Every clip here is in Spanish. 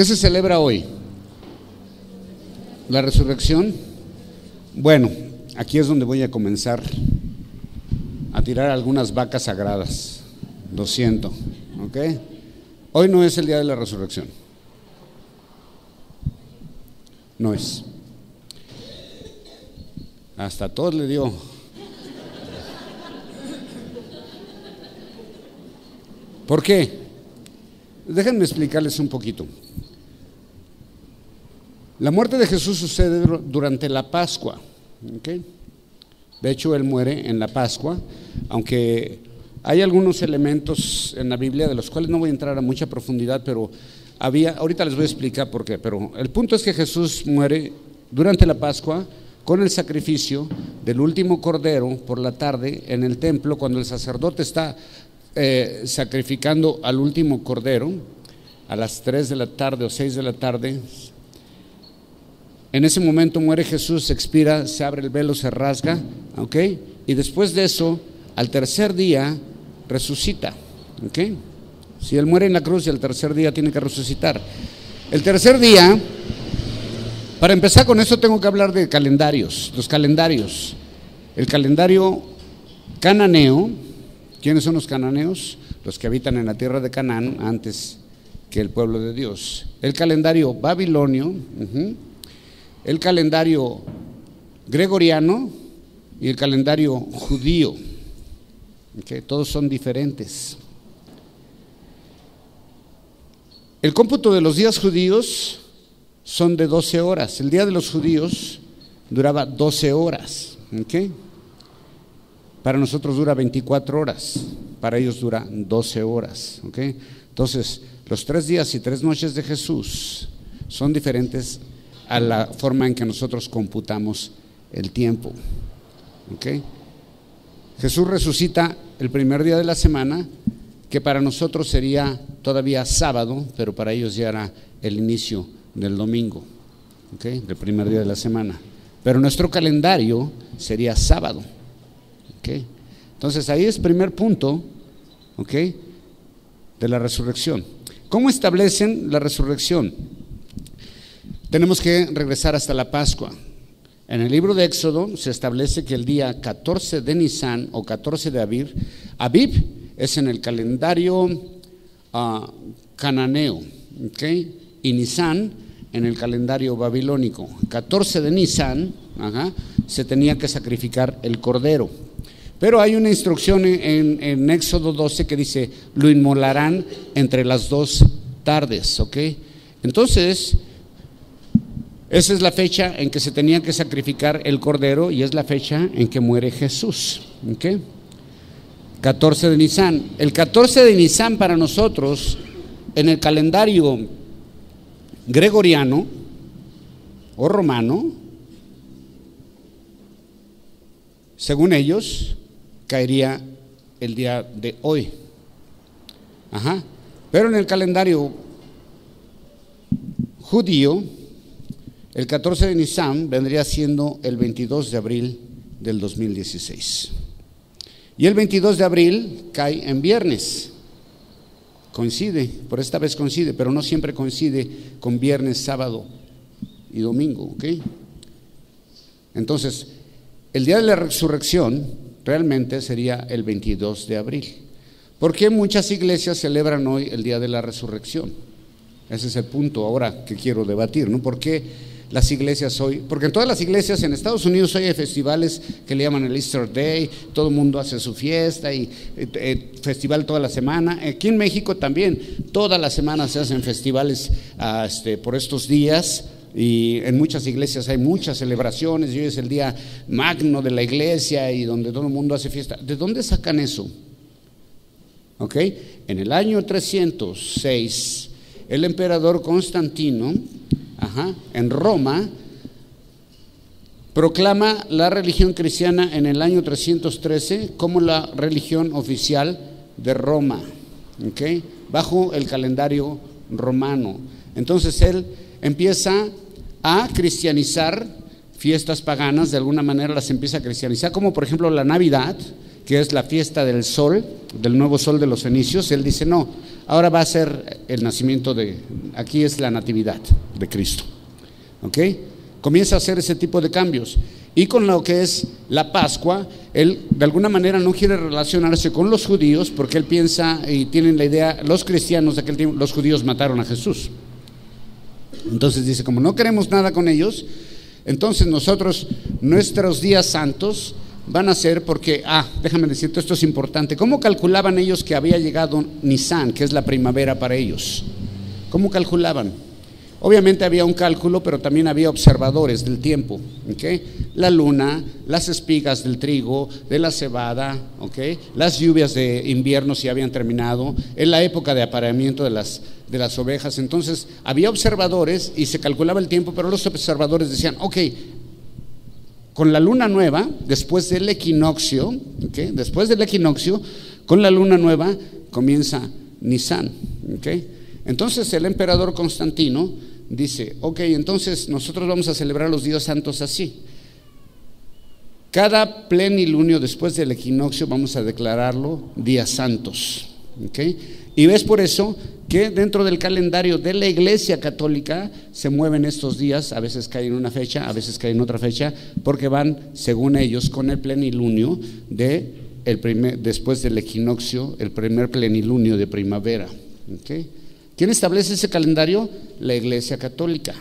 ¿Qué se celebra hoy? ¿La resurrección? Bueno, aquí es donde voy a comenzar a tirar algunas vacas sagradas. Lo siento, ¿ok? Hoy no es el día de la resurrección. No es. Hasta a todos le dio. ¿Por qué? Déjenme explicarles un poquito. La muerte de Jesús sucede durante la Pascua, ¿okay? De hecho, Él muere en la Pascua, aunque hay algunos elementos en la Biblia de los cuales no voy a entrar a mucha profundidad, pero ahorita les voy a explicar por qué, pero el punto es que Jesús muere durante la Pascua con el sacrificio del último cordero por la tarde en el templo, cuando el sacerdote está sacrificando al último cordero a las 3 de la tarde o 6 de la tarde. En ese momento muere Jesús, se expira, se abre el velo, se rasga, ¿ok? Y después de eso, al tercer día, resucita, ¿ok? Si Él muere en la cruz y al tercer día tiene que resucitar. El tercer día, para empezar con eso tengo que hablar de calendarios, los calendarios. El calendario cananeo. ¿Quiénes son los cananeos? Los que habitan en la tierra de Canaán antes que el pueblo de Dios. El calendario babilonio, el calendario gregoriano y el calendario judío. Okay, todos son diferentes. El cómputo de los días judíos son de 12 horas. El día de los judíos duraba 12 horas. ¿Okay? Para nosotros dura 24 horas, para ellos dura 12 horas. ¿Okay? Entonces, los 3 días y 3 noches de Jesús son diferentes a la forma en que nosotros computamos el tiempo. ¿Okay? Jesús resucita el primer día de la semana, que para nosotros sería todavía sábado, pero para ellos ya era el inicio del domingo, ¿okay? Del primer día de la semana. Pero nuestro calendario sería sábado. ¿Okay? Entonces ahí es primer punto, ¿okay? De la resurrección. ¿Cómo establecen la resurrección? Tenemos que regresar hasta la Pascua. En el libro de Éxodo se establece que el día 14 de Nisan o 14 de Abib es en el calendario cananeo, ¿okay? Y Nisan en el calendario babilónico. 14 de Nisan se tenía que sacrificar el cordero. Pero hay una instrucción en Éxodo 12 que dice, lo inmolarán entre las 2 tardes, ¿ok? Entonces, esa es la fecha en que se tenía que sacrificar el cordero y es la fecha en que muere Jesús, ¿ok? 14 de Nisan. El 14 de Nisan para nosotros, en el calendario gregoriano o romano, según ellos, caería el día de hoy. Pero en el calendario judío, el 14 de Nisan vendría siendo el 22 de abril del 2016. Y el 22 de abril cae en viernes. Coincide, por esta vez coincide, pero no siempre coincide con viernes, sábado y domingo, ¿ok? Entonces, el día de la resurrección realmente sería el 22 de abril. ¿Por qué muchas iglesias celebran hoy el día de la resurrección? Ese es el punto ahora que quiero debatir, ¿no? ¿Por qué las iglesias hoy? Porque en todas las iglesias en Estados Unidos hoy hay festivales que le llaman el Easter Day, todo el mundo hace su fiesta y festival toda la semana. Aquí en México también, toda la semana se hacen festivales por estos días. Y en muchas iglesias hay muchas celebraciones y hoy es el día magno de la iglesia y donde todo el mundo hace fiesta. ¿De dónde sacan eso? ¿Ok? En el año 306, el emperador Constantino, en Roma, proclama la religión cristiana en el año 313 como la religión oficial de Roma, ¿ok? Bajo el calendario romano. Entonces él empieza a cristianizar fiestas paganas, de alguna manera las empieza a cristianizar, como por ejemplo la Navidad, que es la fiesta del sol, del nuevo sol de los fenicios, él dice no, ahora va a ser el nacimiento aquí es la natividad de Cristo. ¿Ok? Comienza a hacer ese tipo de cambios. Y con lo que es la Pascua, él de alguna manera no quiere relacionarse con los judíos, porque él piensa y tienen la idea, los cristianos de aquel tiempo, los judíos mataron a Jesús. Entonces dice, como no queremos nada con ellos, entonces nosotros, nuestros días santos van a ser porque, déjame decirte, esto es importante. ¿Cómo calculaban ellos que había llegado Nisan, que es la primavera para ellos? ¿Cómo calculaban? Obviamente había un cálculo, pero también había observadores del tiempo, ¿okay? La luna, las espigas del trigo, de la cebada, ¿okay? Las lluvias de invierno si habían terminado, en la época de apareamiento de las ovejas. Entonces había observadores y se calculaba el tiempo, pero los observadores decían, con la luna nueva, después del equinoccio, ¿okay? Después del equinoccio, con la luna nueva comienza Nisan, ¿okay? Entonces el emperador Constantino dice, entonces nosotros vamos a celebrar los días santos así. Cada plenilunio después del equinoccio vamos a declararlo días santos, ¿okay? Y ves por eso que dentro del calendario de la Iglesia Católica se mueven estos días, a veces caen en una fecha, a veces caen en otra fecha, porque van, según ellos, con el plenilunio después del equinoccio, el primer plenilunio de primavera, ¿okay? ¿Quién establece ese calendario? La Iglesia Católica,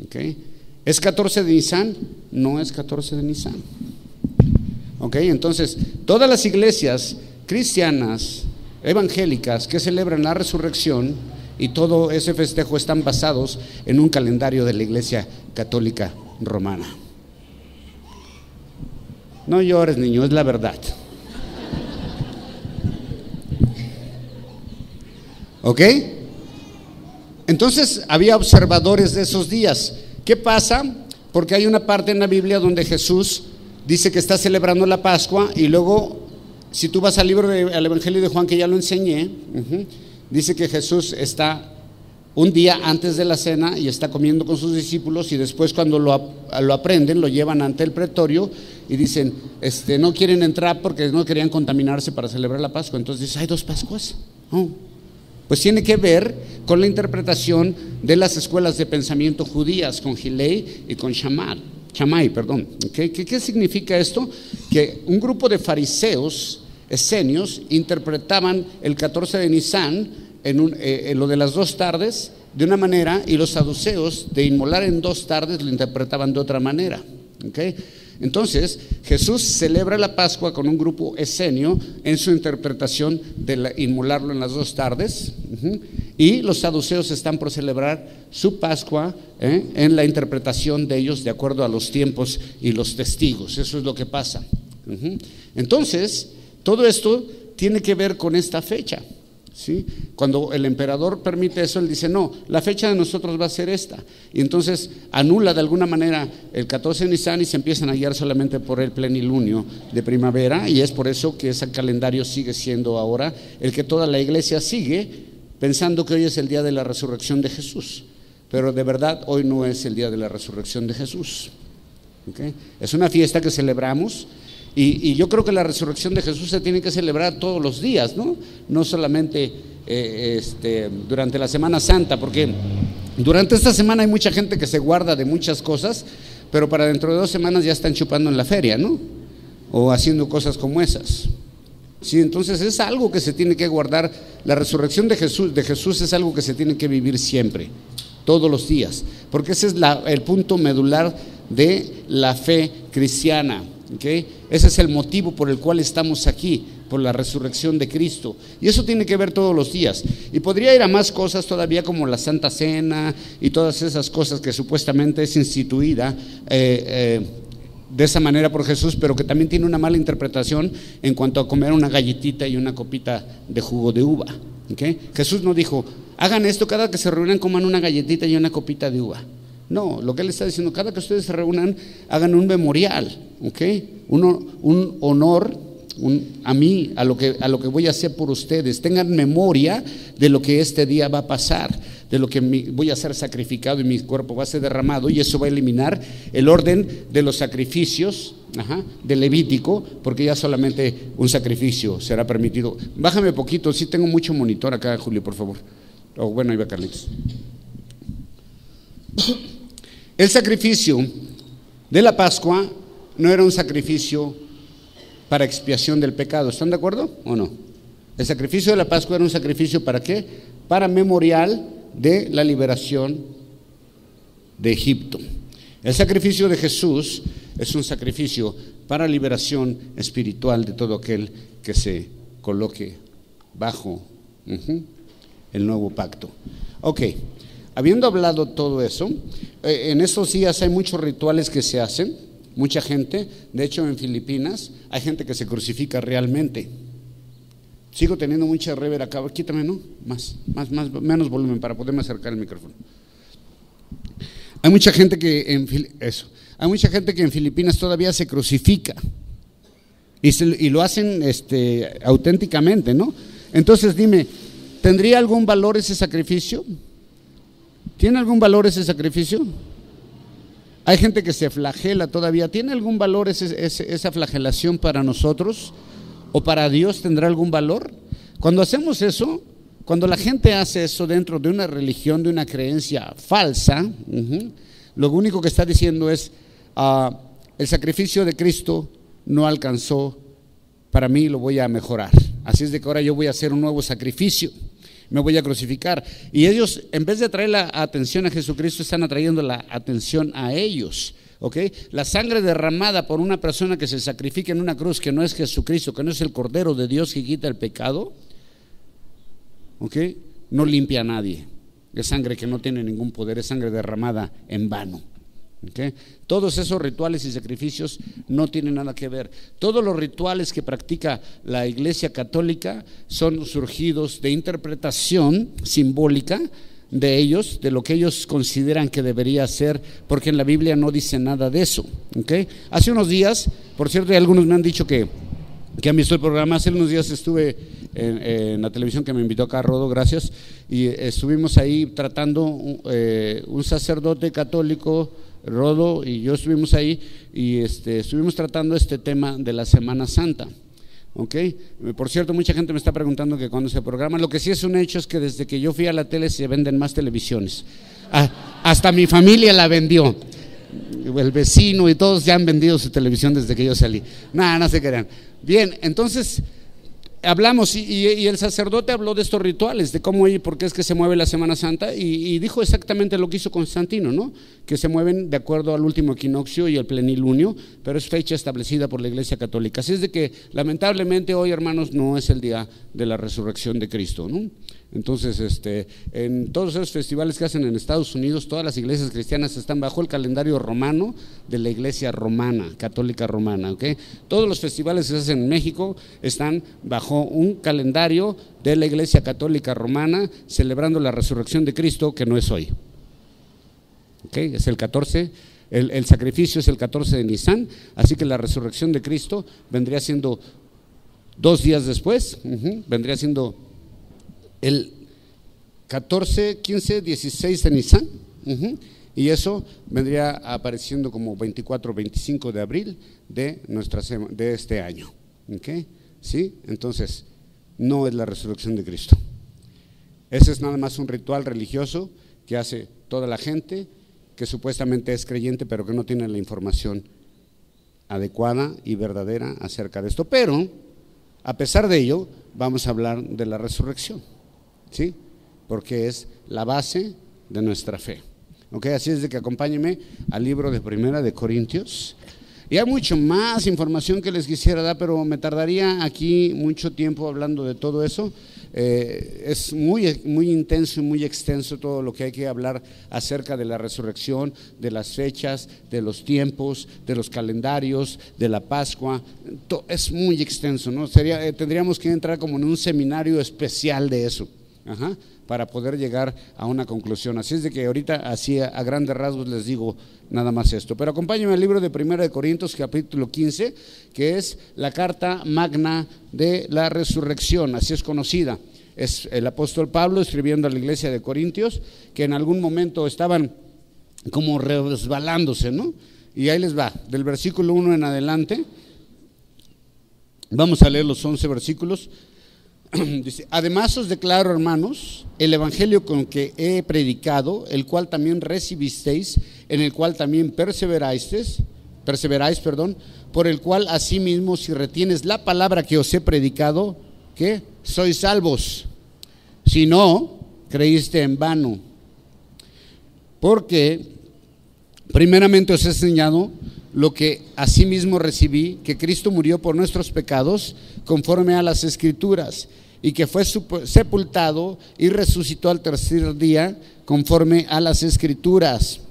¿okay? ¿Es 14 de Nisan? No es 14 de Nisan, ¿okay? Entonces, todas las iglesias cristianas, evangélicas, que celebran la resurrección y todo ese festejo están basados en un calendario de la Iglesia Católica Romana. No llores, niño, es la verdad. ¿Ok? Entonces había observadores de esos días. ¿Qué pasa? Porque hay una parte en la Biblia donde Jesús dice que está celebrando la Pascua y luego, si tú vas al al Evangelio de Juan, que ya lo enseñé, dice que Jesús está un día antes de la cena y está comiendo con sus discípulos, y después cuando lo aprenden, lo llevan ante el pretorio y dicen, no quieren entrar porque no querían contaminarse para celebrar la Pascua. Entonces dice, ¿hay dos Pascuas? Pues tiene que ver con la interpretación de las escuelas de pensamiento judías, con Hillel y con Shammai. ¿Qué significa esto? Que un grupo de fariseos esenios interpretaban el 14 de Nisan en lo de las 2 tardes de una manera, y los saduceos de inmolar en 2 tardes lo interpretaban de otra manera, ¿okay? Entonces Jesús celebra la Pascua con un grupo esenio en su interpretación de inmolarlo en las 2 tardes, y los saduceos están por celebrar su Pascua en la interpretación de ellos de acuerdo a los tiempos y los testigos. Eso es lo que pasa. Entonces todo esto tiene que ver con esta fecha, ¿sí? Cuando el emperador permite eso, él dice, no, la fecha de nosotros va a ser esta, y entonces anula de alguna manera el 14 de Nisan y se empiezan a guiar solamente por el plenilunio de primavera, y es por eso que ese calendario sigue siendo ahora el que toda la iglesia sigue, pensando que hoy es el día de la resurrección de Jesús, pero de verdad hoy no es el día de la resurrección de Jesús, ¿okay? Es una fiesta que celebramos. Y yo creo que la resurrección de Jesús se tiene que celebrar todos los días, no solamente durante la Semana Santa, porque durante esta semana hay mucha gente que se guarda de muchas cosas, pero para dentro de 2 semanas ya están chupando en la feria, o haciendo cosas como esas. Sí, entonces es algo que se tiene que guardar. La resurrección de Jesús es algo que se tiene que vivir siempre, todos los días, porque ese es el punto medular de la fe cristiana. ¿Okay? Ese es el motivo por el cual estamos aquí, por la resurrección de Cristo, y eso tiene que ver todos los días. Y podría ir a más cosas todavía, como la Santa Cena y todas esas cosas que supuestamente es instituida de esa manera por Jesús, pero que también tiene una mala interpretación en cuanto a comer una galletita y una copita de jugo de uva, ¿okay? Jesús no dijo, hagan esto, cada que se reúnan coman una galletita y una copita de uva. No, lo que él está diciendo, cada que ustedes se reúnan, hagan un memorial, ¿okay? Un honor a mí, a lo que voy a hacer por ustedes. Tengan memoria de lo que este día va a pasar. de lo que voy a ser sacrificado y mi cuerpo va a ser derramado, y eso va a eliminar el orden de los sacrificios de Levítico, porque ya solamente un sacrificio será permitido. Bájame poquito, sí tengo mucho monitor acá, Julio, por favor. Bueno, ahí va Carlitos. El sacrificio de la Pascua no era un sacrificio para expiación del pecado, ¿están de acuerdo o no? El sacrificio de la Pascua era un sacrificio ¿para qué? Para memorial de la liberación de Egipto. El sacrificio de Jesús es un sacrificio para liberación espiritual de todo aquel que se coloque bajo el nuevo pacto. Ok, habiendo hablado todo eso, en estos días hay muchos rituales que se hacen, mucha gente, de hecho en Filipinas hay gente que se crucifica realmente. Sigo teniendo mucha reverb acá, quítame, ¿no? Menos volumen para poderme acercar el micrófono. Hay mucha gente que en Filipinas todavía se crucifica y lo hacen auténticamente, ¿no? Entonces dime, ¿tendría algún valor ese sacrificio? ¿Tiene algún valor ese sacrificio? Hay gente que se flagela todavía. ¿Tiene algún valor esa flagelación para nosotros? ¿O para Dios tendrá algún valor? Cuando hacemos eso, cuando la gente hace eso dentro de una religión, de una creencia falsa, lo único que está diciendo es, el sacrificio de Cristo no alcanzó, para mí lo voy a mejorar. Así es de que ahora yo voy a hacer un nuevo sacrificio, me voy a crucificar. Y ellos, en vez de atraer la atención a Jesucristo, están atrayendo la atención a ellos. ¿Okay? La sangre derramada por una persona que se sacrifica en una cruz, que no es Jesucristo, que no es el Cordero de Dios que quita el pecado, ¿okay? No limpia a nadie. Es sangre que no tiene ningún poder, es sangre derramada en vano. ¿Okay? Todos esos rituales y sacrificios no tienen nada que ver. Todos los rituales que practica la Iglesia Católica son surgidos de interpretación simbólica de ellos, de lo que ellos consideran que debería ser, porque en la Biblia no dice nada de eso. ¿Okay? Hace unos días, por cierto, algunos me han dicho que han visto el programa. Hace unos días estuve en la televisión, que me invitó acá Rodo, gracias, y estuvimos ahí tratando, un sacerdote católico, Rodo y yo estuvimos ahí, y estuvimos tratando este tema de la Semana Santa. Okay. Por cierto, mucha gente me está preguntando que cuándo se programa. Lo que sí es un hecho es que desde que yo fui a la tele se venden más televisiones. Hasta mi familia la vendió, el vecino y todos ya han vendido su televisión desde que yo salí. No se crean. Bien, entonces hablamos y el sacerdote habló de estos rituales, de cómo y por qué es que se mueve la Semana Santa, y dijo exactamente lo que hizo Constantino, ¿no? Que se mueven de acuerdo al último equinoccio y el plenilunio, pero es fecha establecida por la Iglesia Católica. Así es de que lamentablemente hoy, hermanos, no es el día de la resurrección de Cristo, ¿no? Entonces, en todos esos festivales que hacen en Estados Unidos, todas las iglesias cristianas están bajo el calendario romano de la Iglesia romana, católica romana, ¿okay? Todos los festivales que se hacen en México están bajo un calendario de la Iglesia Católica Romana, celebrando la resurrección de Cristo, que no es hoy. ¿Okay? Es el 14, el sacrificio es el 14 de Nisan, así que la resurrección de Cristo vendría siendo 2 días después, vendría siendo el 14, 15, 16 de Nisan, y eso vendría apareciendo como 24, 25 de abril de este año. ¿Okay? ¿Sí? Entonces, no es la resurrección de Cristo. Ese es nada más un ritual religioso que hace toda la gente que supuestamente es creyente, pero que no tiene la información adecuada y verdadera acerca de esto. Pero, a pesar de ello, vamos a hablar de la resurrección, ¿sí? Porque es la base de nuestra fe. ¿Okay? Así es de que acompáñenme al libro de Primera de Corintios. Y hay mucho más información que les quisiera dar, pero me tardaría aquí mucho tiempo hablando de todo eso. Es muy intenso y muy extenso todo lo que hay que hablar acerca de la resurrección, de las fechas, de los tiempos, de los calendarios, de la Pascua. Es muy extenso, ¿no? Tendríamos que entrar como en un seminario especial de eso. Para poder llegar a una conclusión. Así es de que ahorita, así a grandes rasgos, les digo nada más esto. Pero acompáñenme al libro de Primera de Corintios, capítulo 15, que es la carta magna de la resurrección, así es conocida. es el apóstol Pablo escribiendo a la iglesia de Corintios, que en algún momento estaban como resbalándose, ¿no? Y ahí les va, del versículo 1 en adelante, vamos a leer los 11 versículos. Dice: además os declaro, hermanos, el evangelio con que he predicado, el cual también recibisteis, en el cual también perseveráis, por el cual asimismo, si retienes la palabra que os he predicado, ¿qué? Sois salvos. Si no, creíste en vano. Porque primeramente os he enseñado lo que asimismo recibí, que Cristo murió por nuestros pecados conforme a las Escrituras, y que fue sepultado y resucitó al tercer día conforme a las Escrituras,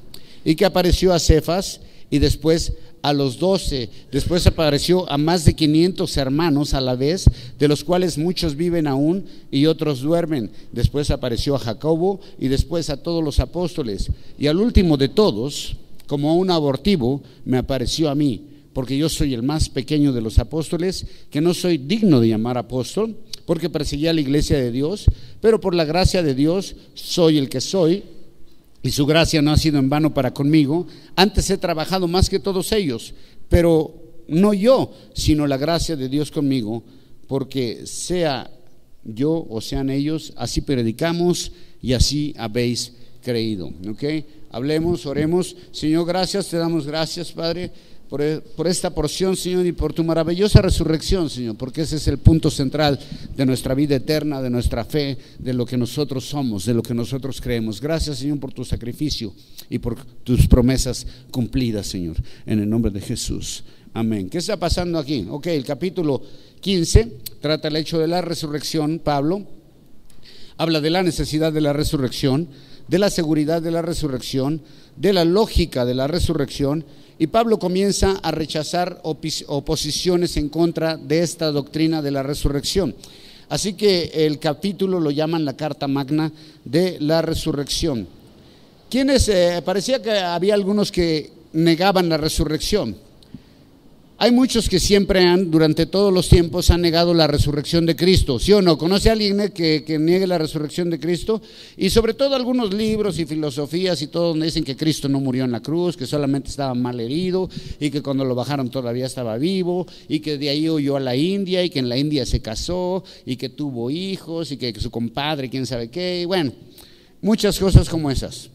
y que apareció a Cefas y después a los 12, después apareció a más de 500 hermanos a la vez, de los cuales muchos viven aún y otros duermen. Después apareció a Jacobo y después a todos los apóstoles, y al último de todos, como un abortivo, me apareció a mí, porque yo soy el más pequeño de los apóstoles, que no soy digno de llamar apóstol, porque perseguía a la iglesia de Dios, pero por la gracia de Dios soy el que soy, y su gracia no ha sido en vano para conmigo. Antes he trabajado más que todos ellos, pero no yo, sino la gracia de Dios conmigo, porque sea yo o sean ellos, así predicamos y así habéis creído. ¿Ok? Hablemos, oremos. Señor, gracias, te damos gracias, Padre, por esta porción, Señor, y por tu maravillosa resurrección, Señor, porque ese es el punto central de nuestra vida eterna, de nuestra fe, de lo que nosotros somos, de lo que nosotros creemos. Gracias, Señor, por tu sacrificio y por tus promesas cumplidas, Señor, en el nombre de Jesús. Amén. ¿Qué está pasando aquí? Ok, el capítulo 15 trata el hecho de la resurrección. Pablo habla de la necesidad de la resurrección, de la seguridad de la resurrección, de la lógica de la resurrección, y Pablo comienza a rechazar oposiciones en contra de esta doctrina de la resurrección. Así que el capítulo lo llaman la carta magna de la resurrección. Parecía que había algunos que negaban la resurrección. Hay muchos que siempre durante todos los tiempos han negado la resurrección de Cristo, ¿sí o no? ¿Conoce a alguien que niegue la resurrección de Cristo? Y sobre todo algunos libros y filosofías y todo donde dicen que Cristo no murió en la cruz, que solamente estaba mal herido y que cuando lo bajaron todavía estaba vivo, y que de ahí huyó a la India y que en la India se casó y que tuvo hijos y que su compadre quién sabe qué, y bueno, muchas cosas como esas,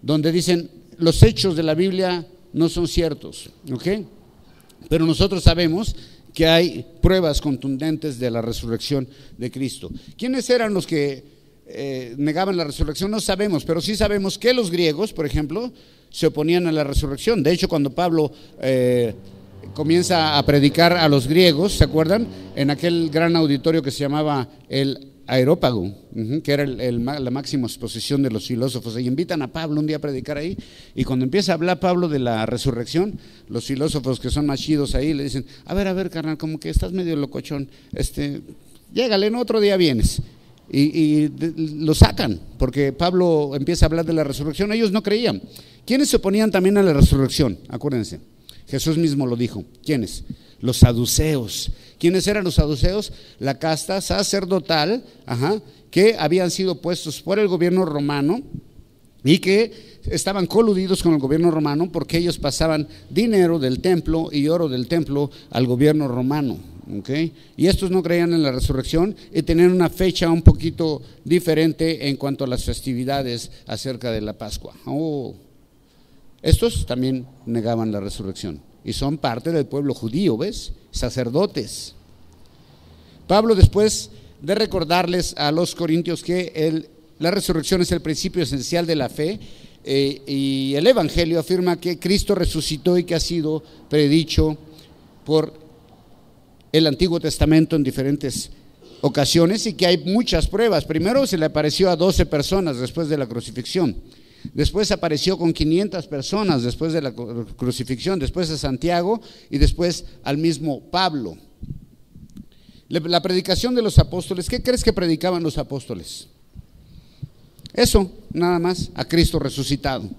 donde dicen los hechos de la Biblia no son ciertos, ¿ok? Pero nosotros sabemos que hay pruebas contundentes de la resurrección de Cristo. ¿Quiénes eran los que negaban la resurrección? No sabemos, pero sí sabemos que los griegos, por ejemplo, se oponían a la resurrección. De hecho, cuando Pablo comienza a predicar a los griegos, ¿se acuerdan? En aquel gran auditorio que se llamaba el Areópago, que era la máxima exposición de los filósofos, y invitan a Pablo un día a predicar ahí, y cuando empieza a hablar Pablo de la resurrección, los filósofos que son más chidos ahí le dicen: a ver carnal, como que estás medio locochón, llégale, en otro día vienes, y lo sacan, porque Pablo empieza a hablar de la resurrección. Ellos no creían. ¿Quiénes se oponían también a la resurrección? Acuérdense, Jesús mismo lo dijo. ¿Quiénes? Los saduceos. ¿Quiénes eran los saduceos? La casta sacerdotal, que habían sido puestos por el gobierno romano y que estaban coludidos con el gobierno romano, porque ellos pasaban dinero del templo y oro del templo al gobierno romano, ¿okay? Y estos no creían en la resurrección y tenían una fecha un poquito diferente en cuanto a las festividades acerca de la Pascua. Estos también negaban la resurrección y son parte del pueblo judío, ¿ves? Sacerdotes. Pablo, después de recordarles a los corintios que la resurrección es el principio esencial de la fe, y el evangelio afirma que Cristo resucitó y que ha sido predicho por el Antiguo Testamento en diferentes ocasiones, y que hay muchas pruebas. Primero se le apareció a 12 personas después de la crucifixión. Después apareció con 500 personas después de la crucifixión, después a Santiago y después al mismo Pablo. La predicación de los apóstoles, ¿qué crees que predicaban los apóstoles? Eso, nada más, a Cristo resucitado.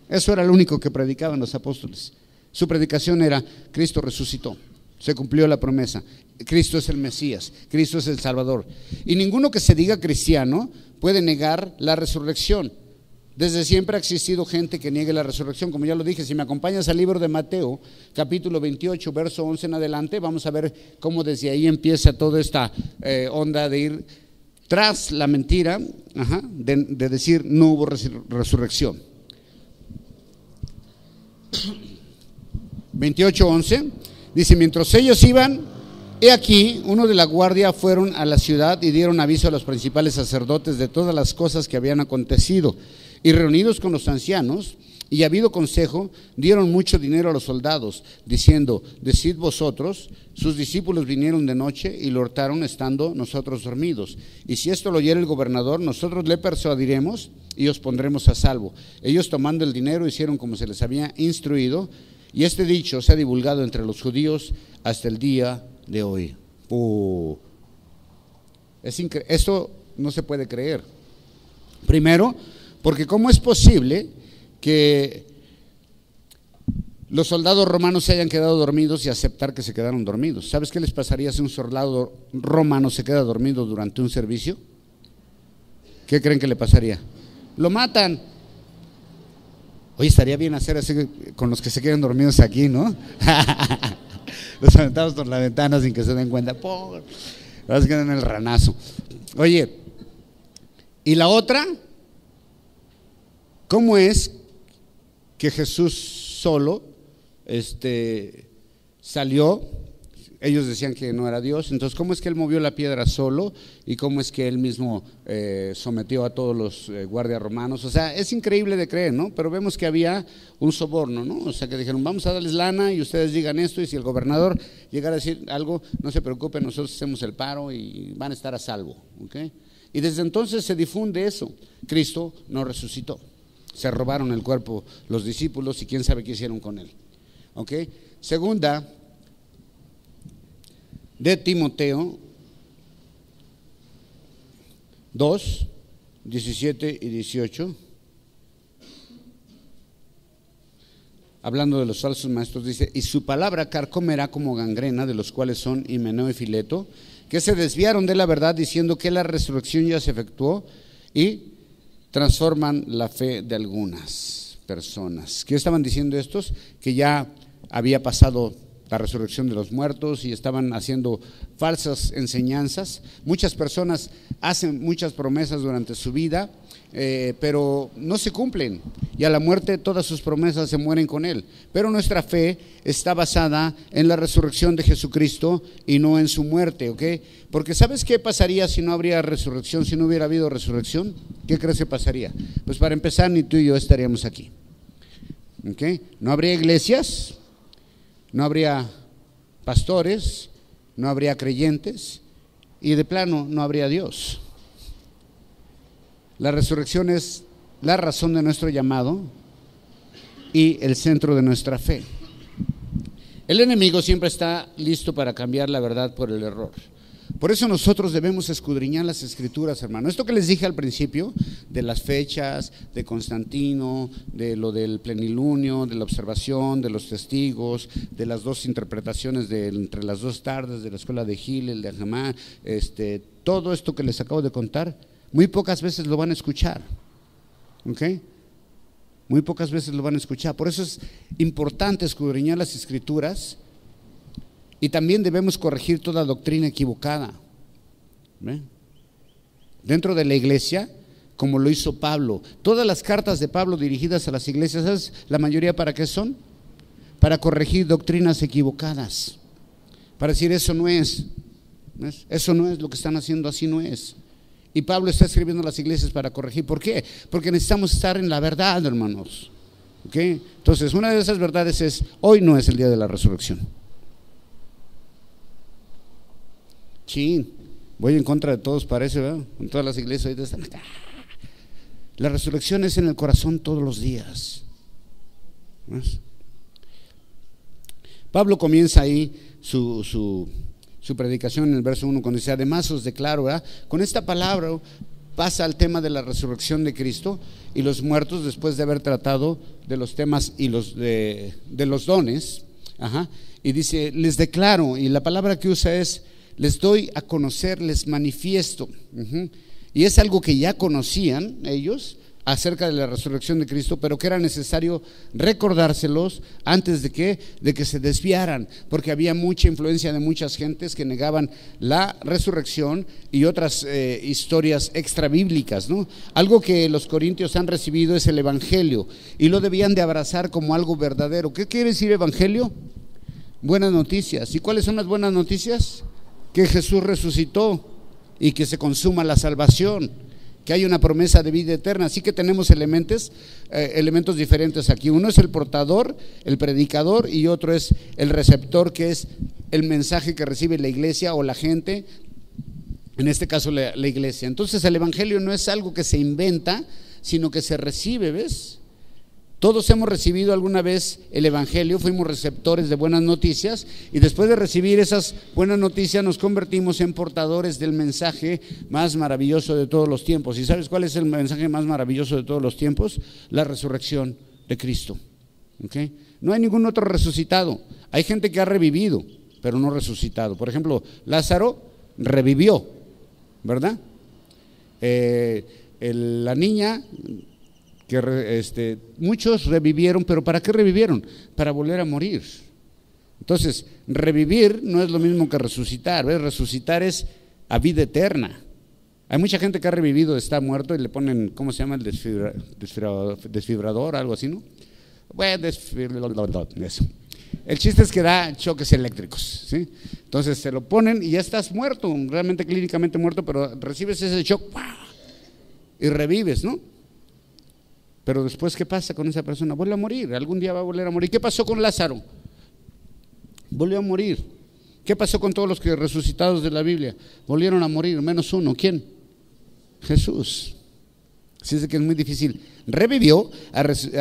Eso era lo único que predicaban los apóstoles. Su predicación era: Cristo resucitó, se cumplió la promesa. Cristo es el Mesías, Cristo es el Salvador. Y ninguno que se diga cristiano puede negar la resurrección. Desde siempre ha existido gente que niegue la resurrección. Como ya lo dije, si me acompañas al libro de Mateo, capítulo 28, verso 11 en adelante, vamos a ver cómo desde ahí empieza toda esta onda de ir tras la mentira, de decir no hubo resurrección. 28:11 dice: mientras ellos iban, he aquí, uno de la guardia fueron a la ciudad y dieron aviso a los principales sacerdotes de todas las cosas que habían acontecido. Y reunidos con los ancianos, y habido consejo, dieron mucho dinero a los soldados, diciendo: decid vosotros, sus discípulos vinieron de noche y lo hurtaron estando nosotros dormidos. Y si esto lo oyere el gobernador, nosotros le persuadiremos y os pondremos a salvo. Ellos, tomando el dinero, hicieron como se les había instruido, y este dicho se ha divulgado entre los judíos hasta el día de hoy. Esto no se puede creer. Primero, porque ¿cómo es posible que los soldados romanos se hayan quedado dormidos y aceptar que se quedaron dormidos? ¿Sabes qué les pasaría si un soldado romano se queda dormido durante un servicio? ¿Qué creen que le pasaría? Lo matan. Oye, estaría bien hacer así con los que se quedan dormidos aquí, ¿no? Los aventamos por la ventana sin que se den cuenta. Vas a quedar en el ranazo. Oye, ¿y la otra? ¿Cómo es que Jesús solo salió? Ellos decían que no era Dios. Entonces, ¿cómo es que él movió la piedra solo? ¿Y cómo es que él mismo sometió a todos los guardias romanos? O sea, es increíble de creer, ¿no? Pero vemos que había un soborno, ¿no? O sea, que dijeron: vamos a darles lana y ustedes digan esto, y si el gobernador llegara a decir algo, no se preocupen, nosotros hacemos el paro y van a estar a salvo, ¿ok? Y desde entonces se difunde eso. Cristo no resucitó. Se robaron el cuerpo los discípulos y quién sabe qué hicieron con él. ¿Ok? Segunda de Timoteo 2, 17 y 18. Hablando de los falsos maestros, dice: y su palabra carcomerá como gangrena, de los cuales son Himeneo y Fileto, que se desviaron de la verdad, diciendo que la resurrección ya se efectuó, y transforman la fe de algunas personas. ¿Qué estaban diciendo estos? Que ya había pasado la resurrección de los muertos y estaban haciendo falsas enseñanzas. Muchas personas hacen muchas promesas durante su vida, pero no se cumplen, y a la muerte todas sus promesas se mueren con él. Pero nuestra fe está basada en la resurrección de Jesucristo y no en su muerte, ¿ok? Porque ¿sabes qué pasaría si no habría resurrección, si no hubiera habido resurrección? ¿Qué crees que pasaría? Pues para empezar, ni tú y yo estaríamos aquí, ¿ok? No habría iglesias, no habría pastores, no habría creyentes, y de plano no habría Dios. La resurrección es la razón de nuestro llamado y el centro de nuestra fe. El enemigo siempre está listo para cambiar la verdad por el error. Por eso nosotros debemos escudriñar las Escrituras, hermano. Esto que les dije al principio, de las fechas, de Constantino, de lo del plenilunio, de la observación, de los testigos, de las dos interpretaciones entre las dos tardes, de la escuela de Hillel, de Hamán, todo esto que les acabo de contar, muy pocas veces lo van a escuchar, ¿ok? Muy pocas veces lo van a escuchar. Por eso es importante escudriñar las Escrituras. Y también debemos corregir toda doctrina equivocada. ¿Ve? Dentro de la iglesia, como lo hizo Pablo. Todas las cartas de Pablo dirigidas a las iglesias, ¿sabes la mayoría para qué son? Para corregir doctrinas equivocadas. Para decir eso no es. ¿Ves? Eso no es lo que están haciendo, así no es. Y Pablo está escribiendo a las iglesias para corregir. ¿Por qué? Porque necesitamos estar en la verdad, hermanos. ¿Ok? Entonces, una de esas verdades es: hoy no es el día de la resurrección. Sí, voy en contra de todos, parece, ¿verdad? En todas las iglesias ahorita están. La resurrección es en el corazón todos los días. ¿Ves? Pablo comienza ahí su predicación en el verso 1 cuando dice: además os declaro, ¿verdad? Con esta palabra pasa al tema de la resurrección de Cristo y los muertos, después de haber tratado de los temas y de los dones. Ajá. Y dice, les declaro, y la palabra que usa es, les doy a conocer, les manifiesto. Y es algo que ya conocían ellos acerca de la resurrección de Cristo, pero que era necesario recordárselos antes de que se desviaran, porque había mucha influencia de muchas gentes que negaban la resurrección y otras historias extrabíblicas, ¿no? Algo que los corintios han recibido es el evangelio y lo debían de abrazar como algo verdadero. ¿Qué quiere decir evangelio? Buenas noticias. ¿Y cuáles son las buenas noticias? Que Jesús resucitó y que se consuma la salvación, que hay una promesa de vida eterna. Así que tenemos elementos diferentes aquí. Uno es el portador, el predicador, y otro es el receptor, que es el mensaje que recibe la iglesia o la gente, en este caso la iglesia. Entonces el evangelio no es algo que se inventa, sino que se recibe, ¿ves? Todos hemos recibido alguna vez el evangelio, fuimos receptores de buenas noticias, y después de recibir esas buenas noticias nos convertimos en portadores del mensaje más maravilloso de todos los tiempos. ¿Y sabes cuál es el mensaje más maravilloso de todos los tiempos? La resurrección de Cristo. ¿Okay? No hay ningún otro resucitado. Hay gente que ha revivido, pero no resucitado. Por ejemplo, Lázaro revivió, ¿verdad? La niña, que muchos revivieron, pero ¿para qué revivieron? Para volver a morir. Entonces, revivir no es lo mismo que resucitar, ¿ves? Resucitar es a vida eterna. Hay mucha gente que ha revivido, está muerto y le ponen, ¿cómo se llama? El desfibrador, algo así, ¿no? Bueno, eso. El chiste es que da choques eléctricos, ¿sí? Entonces se lo ponen y ya estás muerto, realmente clínicamente muerto, pero recibes ese shock y revives, ¿no? Pero después, ¿qué pasa con esa persona? Vuelve a morir, algún día va a volver a morir. ¿Qué pasó con Lázaro? Volvió a morir. ¿Qué pasó con todos los que resucitados de la Biblia? Volvieron a morir, menos uno. ¿Quién? Jesús. Así es que es muy difícil. Revivió,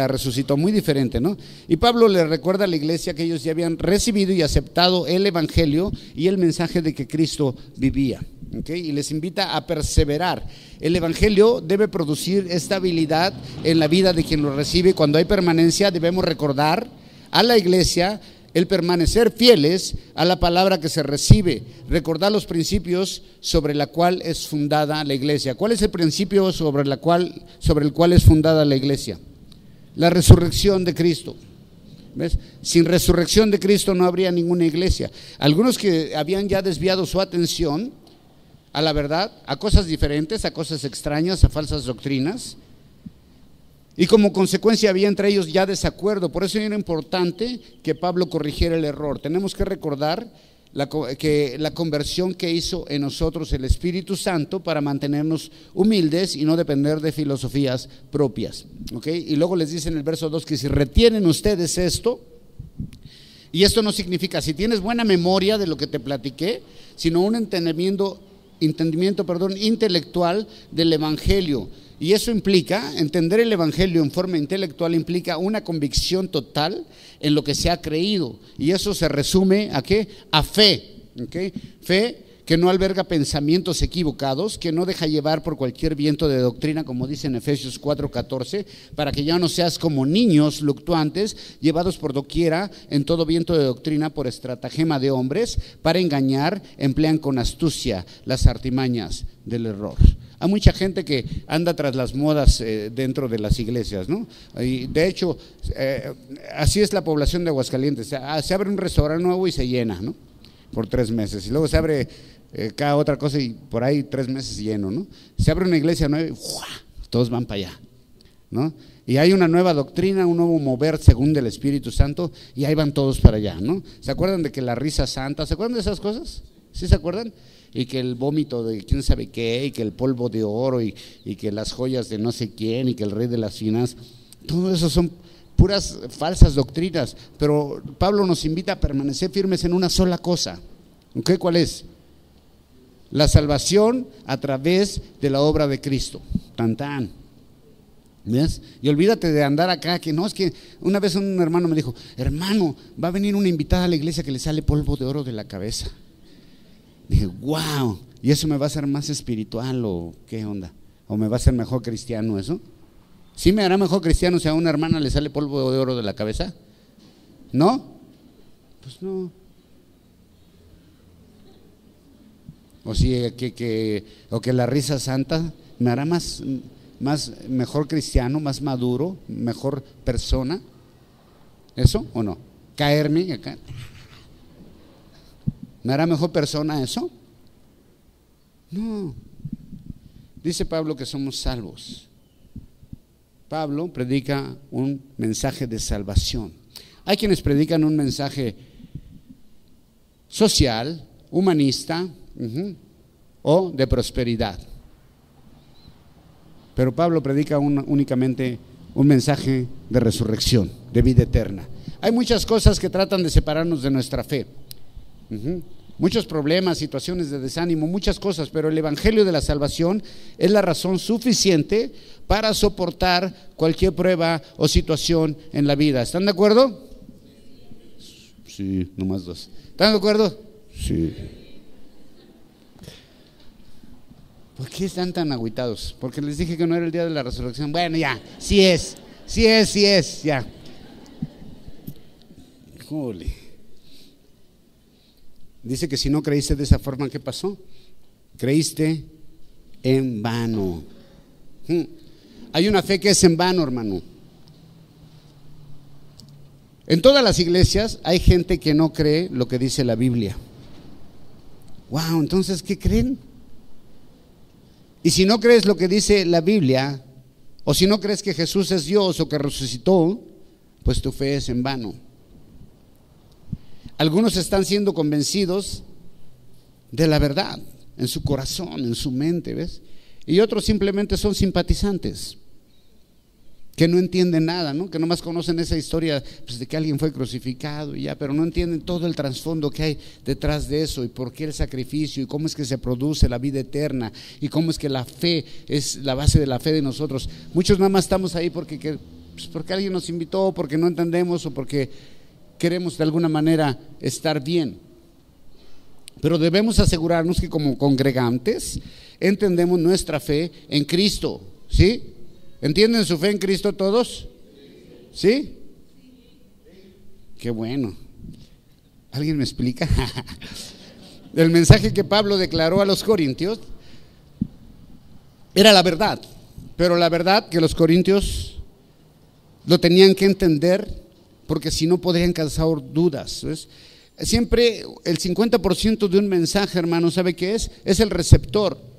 resucitó, muy diferente, ¿no? Y Pablo le recuerda a la iglesia que ellos ya habían recibido y aceptado el evangelio y el mensaje de que Cristo vivía. ¿Okay? Y les invita a perseverar. El evangelio debe producir estabilidad en la vida de quien lo recibe. Cuando hay permanencia, debemos recordar a la iglesia el permanecer fieles a la palabra que se recibe, recordar los principios sobre la cual es fundada la iglesia. ¿Cuál es el principio sobre el cual es fundada la iglesia? La resurrección de Cristo. ¿Ves? Sin resurrección de Cristo no habría ninguna iglesia. Algunos que habían ya desviado su atención a la verdad, a cosas diferentes, a cosas extrañas, a falsas doctrinas, y como consecuencia había entre ellos ya desacuerdo. Por eso era importante que Pablo corrigiera el error. Tenemos que recordar que la conversión que hizo en nosotros el Espíritu Santo para mantenernos humildes y no depender de filosofías propias. ¿Okay? Y luego les dice en el verso 2 que si retienen ustedes esto, y esto no significa si tienes buena memoria de lo que te platiqué, sino un entendimiento intelectual del evangelio. Y eso implica, entender el evangelio en forma intelectual implica una convicción total en lo que se ha creído. Y eso se resume ¿a qué? A fe. ¿Okay? Fe que no alberga pensamientos equivocados, que no deja llevar por cualquier viento de doctrina, como dice en Efesios 4:14, para que ya no seas como niños fluctuantes, llevados por doquiera en todo viento de doctrina por estratagema de hombres, para engañar, emplean con astucia las artimañas del error. Hay mucha gente que anda tras las modas dentro de las iglesias, ¿no? Y de hecho, así es la población de Aguascalientes. Se abre un restaurante nuevo y se llena, ¿no? Por 3 meses. Y luego se abre cada otra cosa y por ahí 3 meses lleno, ¿no? Se abre una iglesia nueva y ¡fua! Todos van para allá, ¿no? Y hay una nueva doctrina, un nuevo mover según del Espíritu Santo y ahí van todos para allá, ¿no? ¿Se acuerdan de que la risa santa? ¿Se acuerdan de esas cosas? ¿Sí se acuerdan? Y que el vómito de quién sabe qué, y que el polvo de oro, y que las joyas de no sé quién, y que el rey de las finanzas, todo eso son puras falsas doctrinas. Pero Pablo nos invita a permanecer firmes en una sola cosa. ¿Okay? ¿Cuál es? La salvación a través de la obra de Cristo. Tan tan. ¿Ves? Y olvídate de andar acá, que no, es que una vez un hermano me dijo, hermano, va a venir una invitada a la iglesia que le sale polvo de oro de la cabeza. Dije, wow, ¿y eso me va a hacer más espiritual o qué onda? ¿O me va a hacer mejor cristiano eso? ¿Sí me hará mejor cristiano si a una hermana le sale polvo de oro de la cabeza? ¿No? Pues no. O si o que la risa santa me hará mejor cristiano, más maduro, mejor persona. ¿Eso o no? Caerme acá. ¿Me hará mejor persona eso? No. Dice Pablo que somos salvos. Pablo predica un mensaje de salvación. Hay quienes predican un mensaje social, humanista, o de prosperidad. Pero Pablo predica únicamente un mensaje de resurrección, de vida eterna. Hay muchas cosas que tratan de separarnos de nuestra fe. Muchos problemas, situaciones de desánimo, muchas cosas, pero el evangelio de la salvación es la razón suficiente para soportar cualquier prueba o situación en la vida. ¿Están de acuerdo? Sí, nomás dos. ¿Están de acuerdo? Sí. ¿Por qué están tan agüitados? Porque les dije que no era el día de la resurrección. Bueno, ya, sí es, ya. Jole. Dice que si no creíste de esa forma, ¿qué pasó? Creíste en vano. Hay una fe que es en vano, hermano. En todas las iglesias hay gente que no cree lo que dice la Biblia. Wow, entonces, ¿qué creen? Y si no crees lo que dice la Biblia, o si no crees que Jesús es Dios o que resucitó, pues tu fe es en vano. Algunos están siendo convencidos de la verdad en su corazón, en su mente, ¿ves? Y otros simplemente son simpatizantes, que no entienden nada, ¿no? Que nomás conocen esa historia, pues, de que alguien fue crucificado y ya, pero no entienden todo el trasfondo que hay detrás de eso y por qué el sacrificio y cómo es que se produce la vida eterna y cómo es que la fe es la base de la fe de nosotros. Muchos nada más estamos ahí porque alguien nos invitó, porque no entendemos o porque queremos de alguna manera estar bien. Pero debemos asegurarnos que como congregantes entendemos nuestra fe en Cristo, ¿sí? ¿Entienden su fe en Cristo todos? ¿Sí? Qué bueno. ¿Alguien me explica? El mensaje que Pablo declaró a los corintios era la verdad, pero la verdad que los corintios lo tenían que entender, porque si no podrían causar dudas, ¿ves? Siempre el 50% de un mensaje, hermano, ¿sabe qué es? Es el receptor.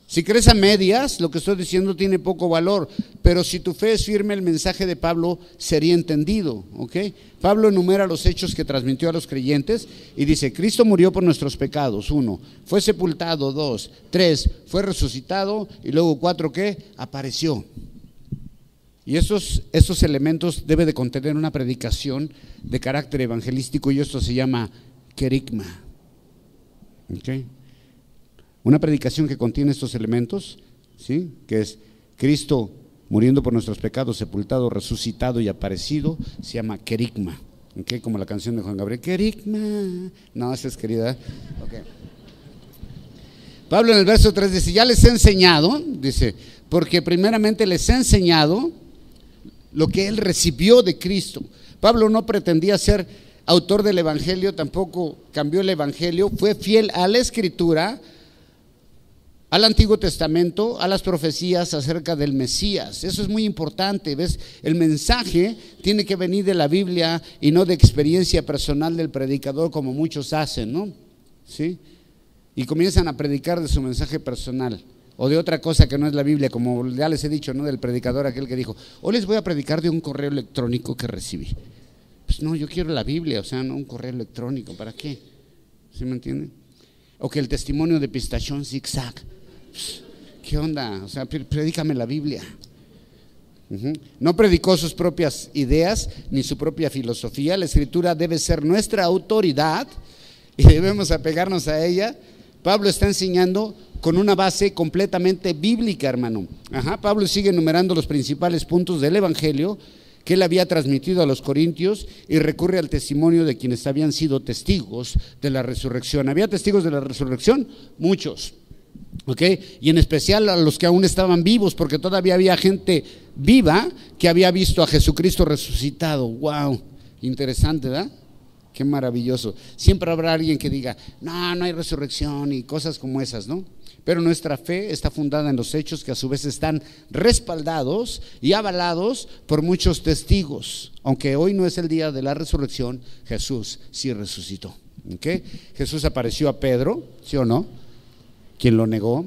Si crees a medias, lo que estoy diciendo tiene poco valor, pero si tu fe es firme, el mensaje de Pablo sería entendido, ¿ok? Pablo enumera los hechos que transmitió a los creyentes y dice: Cristo murió por nuestros pecados, 1, fue sepultado, 2, 3, fue resucitado, y luego 4, ¿qué? Apareció. Y estos elementos debe de contener una predicación de carácter evangelístico, y esto se llama querigma, ¿ok? Una predicación que contiene estos elementos, ¿sí? Que es Cristo muriendo por nuestros pecados, sepultado, resucitado y aparecido, se llama querigma, ¿ok? Como la canción de Juan Gabriel, querigma. No, esa es querida, ¿ok? Pablo en el verso 3 dice: ya les he enseñado, dice, porque primeramente les he enseñado lo que él recibió de Cristo. Pablo no pretendía ser autor del evangelio, tampoco cambió el evangelio, fue fiel a la escritura, al Antiguo Testamento, a las profecías acerca del Mesías. Eso es muy importante, ¿ves? El mensaje tiene que venir de la Biblia y no de experiencia personal del predicador, como muchos hacen, ¿no? ¿Sí? Y comienzan a predicar de su mensaje personal o de otra cosa que no es la Biblia, como ya les he dicho, ¿no? Del predicador aquel que dijo: hoy les voy a predicar de un correo electrónico que recibí. Pues no, yo quiero la Biblia, o sea, no un correo electrónico, ¿para qué? ¿Sí me entienden? O que el testimonio de Pistachón Zigzag. ¿Qué onda? O sea, predícame la Biblia. No predicó sus propias ideas ni su propia filosofía. La escritura debe ser nuestra autoridad y debemos apegarnos a ella. Pablo está enseñando con una base completamente bíblica, hermano. Pablo sigue enumerando los principales puntos del evangelio que él había transmitido a los corintios y recurre al testimonio de quienes habían sido testigos de la resurrección. ¿Había testigos de la resurrección? Muchos. ¿Ok? Y en especial a los que aún estaban vivos, porque todavía había gente viva que había visto a Jesucristo resucitado. ¡Wow! Interesante, ¿verdad? Qué maravilloso. Siempre habrá alguien que diga, no, no hay resurrección y cosas como esas, ¿no? Pero nuestra fe está fundada en los hechos que a su vez están respaldados y avalados por muchos testigos. Aunque hoy no es el día de la resurrección, Jesús sí resucitó. ¿Okay? Jesús apareció a Pedro, ¿sí o no? Quien lo negó.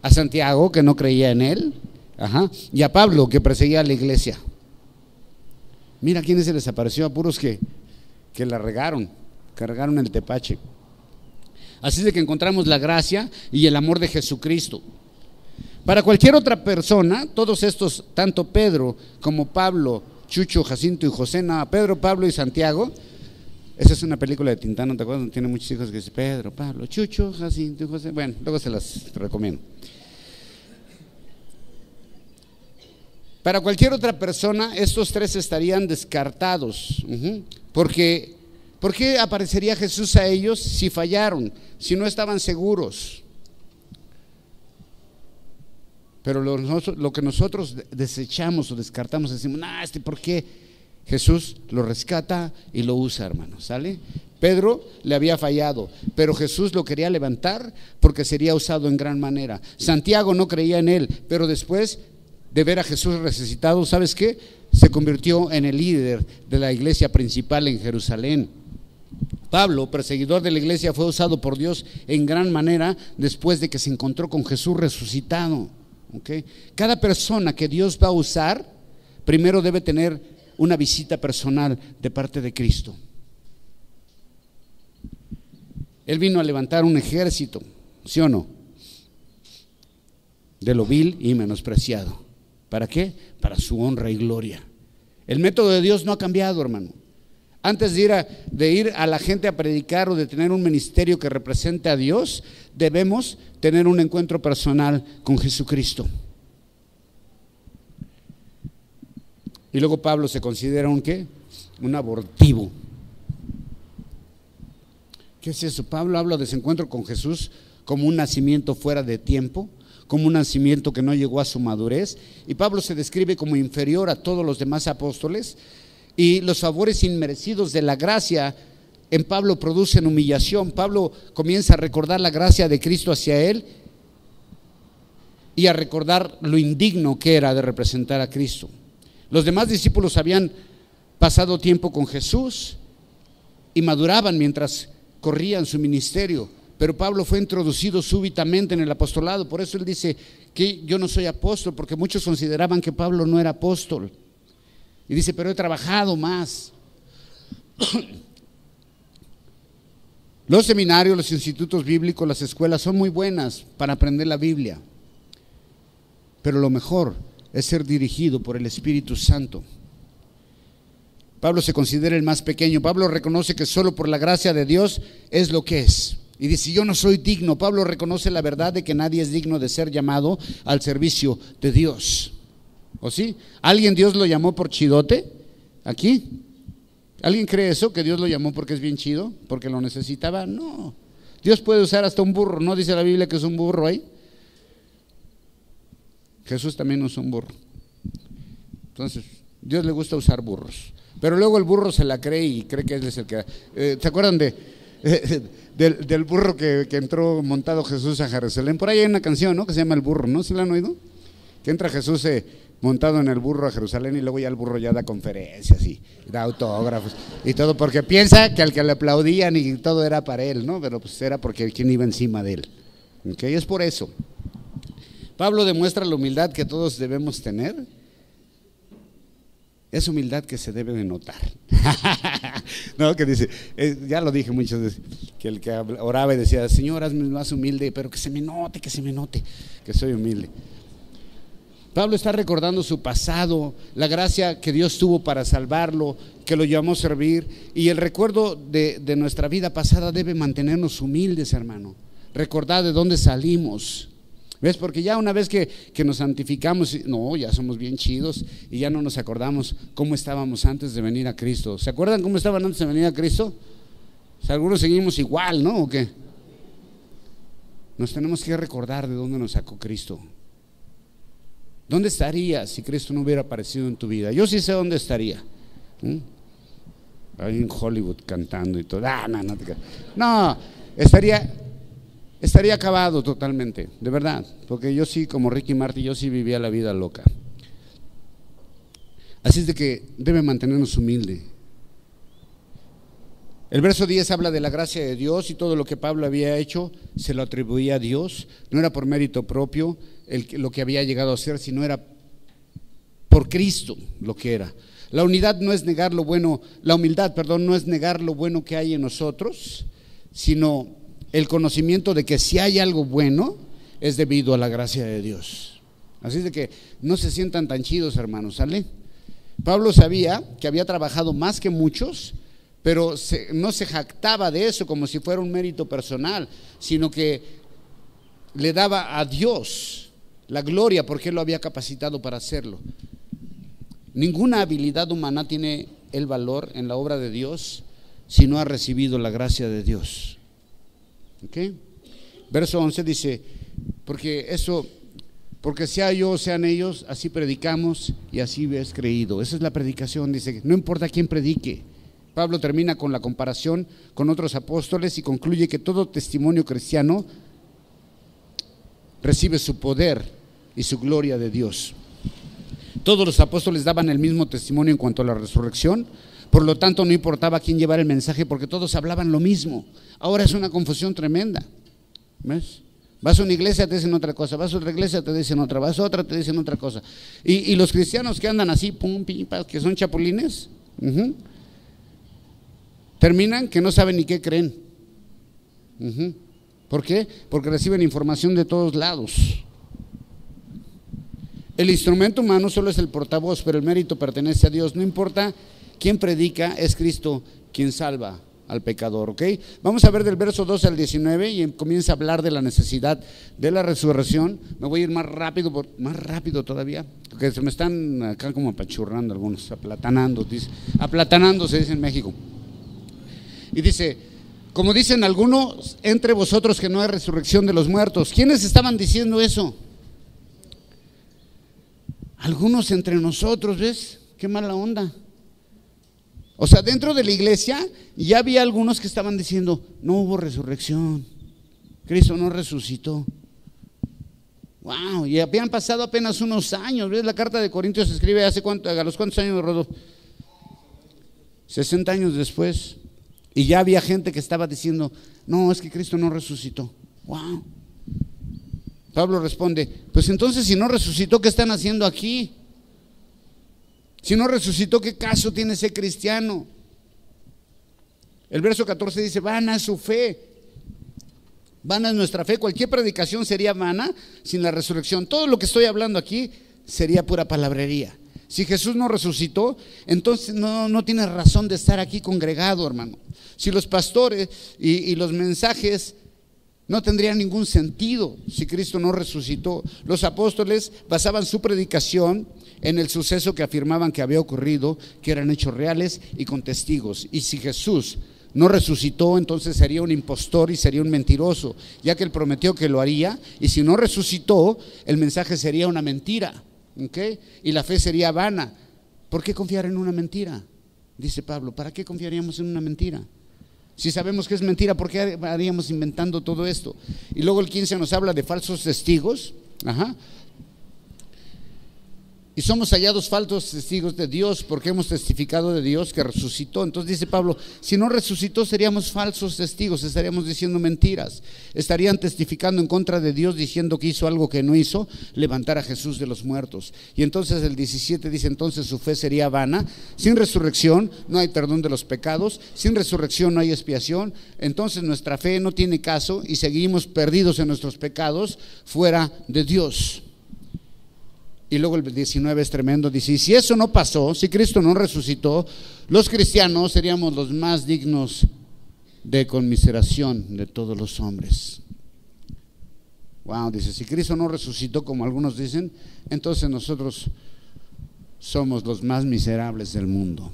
A Santiago, que no creía en él. Y a Pablo, que perseguía a la iglesia. Mira quiénes se les apareció, a puros que la regaron, cargaron el tepache. Así es de que encontramos la gracia y el amor de Jesucristo. Para cualquier otra persona, todos estos, tanto Pedro como Pablo, Chucho, Jacinto y José, no, Pedro, Pablo y Santiago, esa es una película de Tintán, ¿no te acuerdas? Tiene muchos hijos que dicen Pedro, Pablo, Chucho, Jacinto y José. Bueno, luego se las recomiendo. Para cualquier otra persona, estos tres estarían descartados. ¿Por qué aparecería Jesús a ellos si fallaron, si no estaban seguros? Pero lo que nosotros desechamos o descartamos, decimos, ¿por qué? Jesús lo rescata y lo usa, hermano, ¿sale? Pedro le había fallado, pero Jesús lo quería levantar porque sería usado en gran manera. Santiago no creía en él, pero después de ver a Jesús resucitado, ¿sabes qué? Se convirtió en el líder de la iglesia principal en Jerusalén. Pablo, perseguidor de la iglesia, fue usado por Dios en gran manera después de que se encontró con Jesús resucitado. ¿Okay? Cada persona que Dios va a usar, primero debe tener una visita personal de parte de Cristo. Él vino a levantar un ejército, ¿sí o no? De lo vil y menospreciado. ¿Para qué? Para su honra y gloria. El método de Dios no ha cambiado, hermano. Antes de ir a la gente a predicar o de tener un ministerio que represente a Dios, debemos tener un encuentro personal con Jesucristo. Y luego Pablo se considera un ¿qué? Un abortivo. ¿Qué es eso? Pablo habla de ese encuentro con Jesús como un nacimiento fuera de tiempo, como un nacimiento que no llegó a su madurez, y Pablo se describe como inferior a todos los demás apóstoles, y los favores inmerecidos de la gracia en Pablo producen humillación. Pablo comienza a recordar la gracia de Cristo hacia él y a recordar lo indigno que era de representar a Cristo. Los demás discípulos habían pasado tiempo con Jesús y maduraban mientras corrían su ministerio, pero Pablo fue introducido súbitamente en el apostolado. Por eso él dice que yo no soy apóstol, porque muchos consideraban que Pablo no era apóstol. Y dice, pero he trabajado más. Los seminarios, los institutos bíblicos, las escuelas son muy buenas para aprender la Biblia, pero lo mejor es ser dirigido por el Espíritu Santo. Pablo se considera el más pequeño. Pablo reconoce que solo por la gracia de Dios es lo que es. Y dice, yo no soy digno. Pablo reconoce la verdad de que nadie es digno de ser llamado al servicio de Dios. ¿O sí? ¿Alguien Dios lo llamó por chidote? ¿Aquí? ¿Alguien cree eso? ¿Que Dios lo llamó porque es bien chido? ¿Porque lo necesitaba? No. Dios puede usar hasta un burro. ¿No dice la Biblia que es un burro ahí? Jesús también usó un burro. Entonces, Dios le gusta usar burros. Pero luego el burro se la cree y cree que él es el que… ¿Se acuerdan del burro que entró montado Jesús a Jerusalén? Por ahí hay una canción, ¿no?, que se llama El Burro, ¿no? ¿Se la han oído? Que entra Jesús montado en el burro a Jerusalén y luego ya el burro ya da conferencias y da autógrafos y todo, porque piensa que al que le aplaudían y todo era para él, ¿no? Pero pues era porque quien iba encima de él. ¿Okay? Es por eso. Pablo demuestra la humildad que todos debemos tener. Es humildad que se debe de notar. No, que dice, ya lo dije muchas veces, que el que oraba y decía, Señor, hazme más humilde, pero que se me note, que soy humilde. Pablo está recordando su pasado, la gracia que Dios tuvo para salvarlo, que lo llamó a servir, y el recuerdo de nuestra vida pasada debe mantenernos humildes, hermano. Recordar de dónde salimos. ¿Ves? Porque ya una vez que nos santificamos, no, ya somos bien chidos y ya no nos acordamos cómo estábamos antes de venir a Cristo. ¿Se acuerdan cómo estaban antes de venir a Cristo? O sea, algunos seguimos igual, ¿no? ¿O qué? Nos tenemos que recordar de dónde nos sacó Cristo. ¿Dónde estarías si Cristo no hubiera aparecido en tu vida? Yo sí sé dónde estaría. ahí en Hollywood cantando y todo. No, estaría acabado totalmente, de verdad, porque yo sí, como Ricky Martin, yo sí vivía la vida loca. Así es de que debe mantenernos humildes. El verso 10 habla de la gracia de Dios y todo lo que Pablo había hecho se lo atribuía a Dios. No era por mérito propio lo que había llegado a ser, sino era por Cristo lo que era. La humildad no es negar lo bueno que hay en nosotros, sino el conocimiento de que si hay algo bueno es debido a la gracia de Dios. Así es de que no se sientan tan chidos, hermanos, ¿sale? Pablo sabía que había trabajado más que muchos, pero no se jactaba de eso como si fuera un mérito personal, sino que le daba a Dios la gloria porque Él lo había capacitado para hacerlo. Ninguna habilidad humana tiene el valor en la obra de Dios si no ha recibido la gracia de Dios. ¿Okay? Verso 11 dice, porque sea yo o sean ellos, así predicamos y así es creído. Esa es la predicación, dice, no importa quién predique. Pablo termina con la comparación con otros apóstoles y concluye que todo testimonio cristiano recibe su poder y su gloria de Dios. Todos los apóstoles daban el mismo testimonio en cuanto a la resurrección, por lo tanto no importaba quién llevara el mensaje porque todos hablaban lo mismo. Ahora es una confusión tremenda. ¿Ves? Vas a una iglesia, te dicen otra cosa, vas a otra iglesia, te dicen otra, vas a otra, te dicen otra cosa. Y los cristianos que andan así, pum, pim, pam, que son chapulines, terminan que no saben ni qué creen. ¿Por qué? Porque reciben información de todos lados. El instrumento humano solo es el portavoz, pero el mérito pertenece a Dios. No importa quién predica, es Cristo quien salva al pecador, ¿ok? Vamos a ver del verso 12 al 19 y comienza a hablar de la necesidad de la resurrección. Me voy a ir más rápido todavía, porque se me están acá como apachurrando algunos, aplatanando se dice en México. Y dice, como dicen algunos entre vosotros que no hay resurrección de los muertos. ¿Quiénes estaban diciendo eso? Algunos entre nosotros, ¿ves? Qué mala onda. O sea, dentro de la iglesia ya había algunos que estaban diciendo, no hubo resurrección, Cristo no resucitó. Wow, y habían pasado apenas unos años. ¿Ves? La carta de Corintios se escribe a los cuántos años, Rodolfo? 60 años después. Y ya había gente que estaba diciendo, no, es que Cristo no resucitó. Wow. Pablo responde, pues entonces si no resucitó, ¿qué están haciendo aquí? Si no resucitó, ¿qué caso tiene ese cristiano? El verso 14 dice, vana es su fe, vana es nuestra fe. Cualquier predicación sería vana sin la resurrección. Todo lo que estoy hablando aquí sería pura palabrería. Si Jesús no resucitó, entonces no tiene razón de estar aquí congregado, hermano. Si los pastores y los mensajes no tendrían ningún sentido si Cristo no resucitó. Los apóstoles basaban su predicación en el suceso que afirmaban que había ocurrido, que eran hechos reales y con testigos. Y si Jesús no resucitó, entonces sería un impostor y sería un mentiroso, ya que él prometió que lo haría. Y si no resucitó, el mensaje sería una mentira, ¿okay? Y la fe sería vana. ¿Por qué confiar en una mentira? Dice Pablo, ¿para qué confiaríamos en una mentira? Si sabemos que es mentira, ¿por qué haríamos inventando todo esto? Y luego el 15 nos habla de falsos testigos. Y somos hallados falsos testigos de Dios porque hemos testificado de Dios que resucitó. Entonces dice Pablo, si no resucitó seríamos falsos testigos, estaríamos diciendo mentiras, estarían testificando en contra de Dios diciendo que hizo algo que no hizo, levantar a Jesús de los muertos. Y entonces el 17 dice, entonces su fe sería vana. Sin resurrección no hay perdón de los pecados, sin resurrección no hay expiación, entonces nuestra fe no tiene caso y seguimos perdidos en nuestros pecados fuera de Dios. Y luego el 19 es tremendo, dice, y si eso no pasó, si Cristo no resucitó, los cristianos seríamos los más dignos de conmiseración de todos los hombres. Wow, dice, si Cristo no resucitó como algunos dicen, entonces nosotros somos los más miserables del mundo.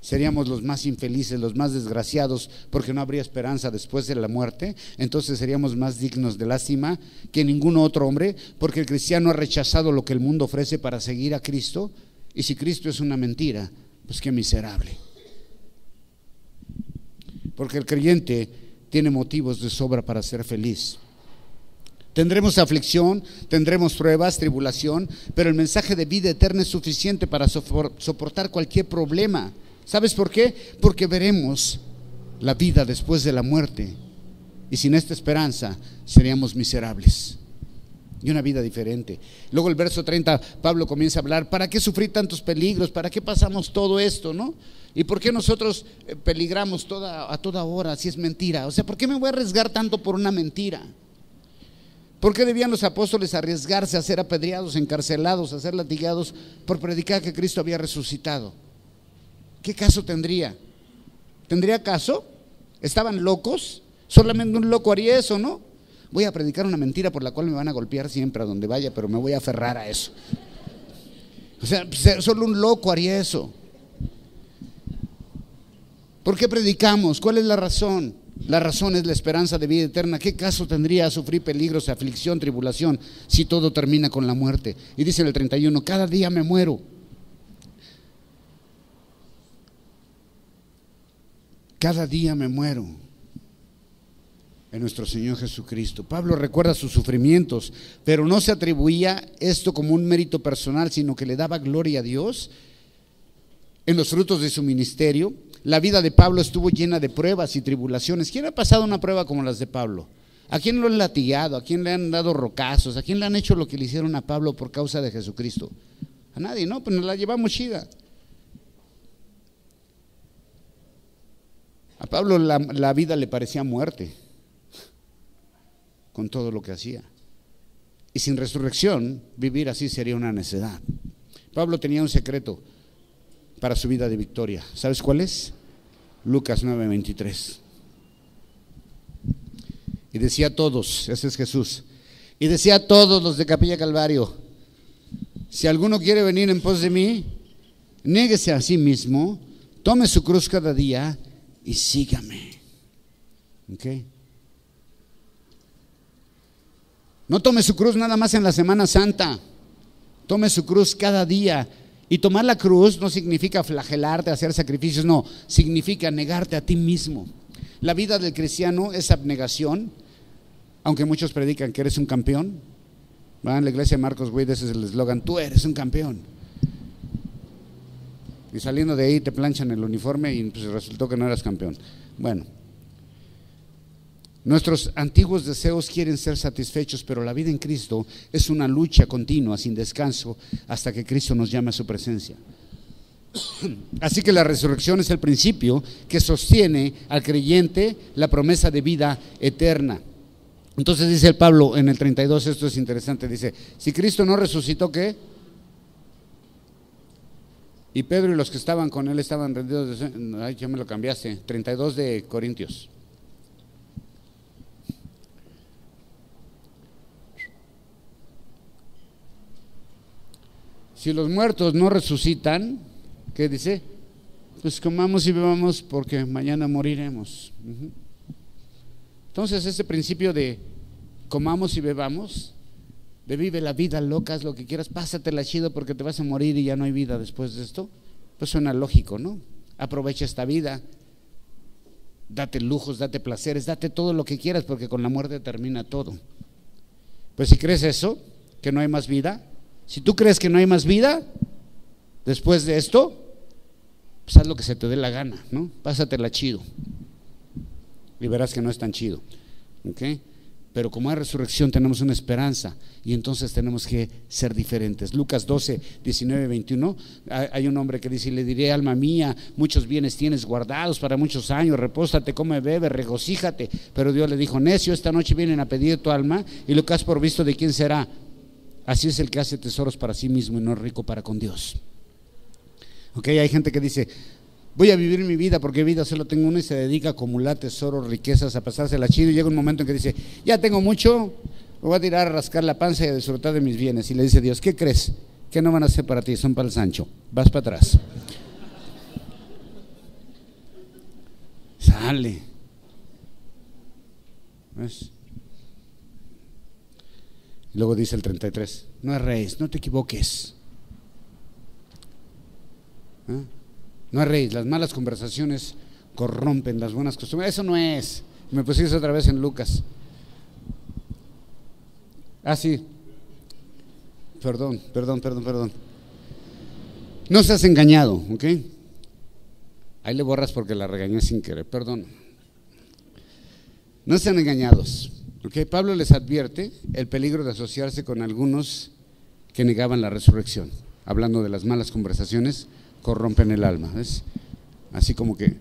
Seríamos los más infelices, los más desgraciados, porque no habría esperanza después de la muerte. Entonces seríamos más dignos de lástima que ningún otro hombre, porque el cristiano ha rechazado lo que el mundo ofrece para seguir a Cristo Y si Cristo es una mentira, pues qué miserable. Porque el creyente tiene motivos de sobra para ser feliz. Tendremos aflicción, tendremos pruebas, tribulación, pero el mensaje de vida eterna es suficiente para soportar cualquier problema. ¿Sabes por qué? Porque veremos la vida después de la muerte. Y sin esta esperanza seríamos miserables. Y una vida diferente. Luego el verso 30, Pablo comienza a hablar: ¿para qué sufrir tantos peligros? ¿Para qué pasamos todo esto, no? ¿Y por qué nosotros peligramos a toda hora si es mentira? O sea, ¿por qué me voy a arriesgar tanto por una mentira? ¿Por qué debían los apóstoles arriesgarse a ser apedreados, encarcelados, a ser latigados por predicar que Cristo había resucitado? ¿Qué caso tendría? ¿Tendría caso? ¿Estaban locos? Solamente un loco haría eso, ¿no? Voy a predicar una mentira por la cual me van a golpear siempre a donde vaya, pero me voy a aferrar a eso. O sea, solo un loco haría eso. ¿Por qué predicamos? ¿Cuál es la razón? La razón es la esperanza de vida eterna. ¿Qué caso tendría sufrir peligros, aflicción, tribulación, si todo termina con la muerte? Y dice en el 31, cada día me muero. Cada día me muero en nuestro Señor Jesucristo. Pablo recuerda sus sufrimientos, pero no se atribuía esto como un mérito personal, sino que le daba gloria a Dios en los frutos de su ministerio. La vida de Pablo estuvo llena de pruebas y tribulaciones. ¿Quién ha pasado una prueba como las de Pablo? ¿A quién lo han latigado? ¿A quién le han dado rocazos? ¿A quién le han hecho lo que le hicieron a Pablo por causa de Jesucristo? A nadie, ¿no? Pues nos la llevamos chida. A Pablo la vida le parecía muerte con todo lo que hacía. Y sin resurrección, vivir así sería una necedad. Pablo tenía un secreto para su vida de victoria. ¿Sabes cuál es? Lucas 9:23. Y decía a todos, ese es Jesús, y decía a todos los de Capilla Calvario: si alguno quiere venir en pos de mí, néguese a sí mismo, tome su cruz cada día y sígame. ¿Ok? No tome su cruz nada más en la Semana Santa, tome su cruz cada día. Y tomar la cruz no significa flagelarte, hacer sacrificios, no, significa negarte a ti mismo. La vida del cristiano es abnegación, aunque muchos predican que eres un campeón. Van a la iglesia de Marcos Witt, ese es el eslogan: tú eres un campeón. Y saliendo de ahí te planchan el uniforme y pues resultó que no eras campeón. Bueno, nuestros antiguos deseos quieren ser satisfechos, pero la vida en Cristo es una lucha continua, sin descanso, hasta que Cristo nos llame a su presencia. Así que la resurrección es el principio que sostiene al creyente la promesa de vida eterna. Entonces dice el Pablo en el 32, esto es interesante, dice: si Cristo no resucitó, ¿qué? Y Pedro y los que estaban con él estaban rendidos de... Ay, ya me lo cambiaste, 32 de Corintios. Si los muertos no resucitan, ¿qué dice? Pues comamos y bebamos porque mañana moriremos. Entonces ese principio de comamos y bebamos, de vive la vida loca, haz lo que quieras, pásatela chido porque te vas a morir y ya no hay vida después de esto, pues suena lógico, ¿no? Aprovecha esta vida, date lujos, date placeres, date todo lo que quieras porque con la muerte termina todo. Pues si crees eso, que no hay más vida, si tú crees que no hay más vida después de esto, pues haz lo que se te dé la gana, ¿no? Pásatela chido y verás que no es tan chido, ¿ok? Pero como hay resurrección tenemos una esperanza y entonces tenemos que ser diferentes. Lucas 12, 19, 21, hay un hombre que dice: y le diré, alma mía, muchos bienes tienes guardados para muchos años, repóstate, come, bebe, regocíjate. Pero Dios le dijo: necio, esta noche vienen a pedir tu alma y lo que has provisto, ¿de quién será? Así es el que hace tesoros para sí mismo y no es rico para con Dios. Ok, hay gente que dice: voy a vivir mi vida porque vida solo tengo una, y se dedica a acumular tesoros, riquezas, a pasársela chido, y llega un momento en que dice: ya tengo mucho, me voy a tirar a rascar la panza y a disfrutar de mis bienes. Y le dice Dios: ¿qué crees? Que no van a ser para ti, son para el Sancho. Vas para atrás. Sale. ¿Ves? Luego dice el 33: no erréis, no te equivoques. ¿eh? No erréis, las malas conversaciones corrompen las buenas costumbres. Eso no es. Me pusiste otra vez en Lucas. Ah, sí. Perdón. No seas engañado, ¿ok? Ahí le borras porque la regañé sin querer, perdón. No sean engañados, ¿ok? Pablo les advierte el peligro de asociarse con algunos que negaban la resurrección. Hablando de las malas conversaciones, corrompen el alma, ¿ves? Así como que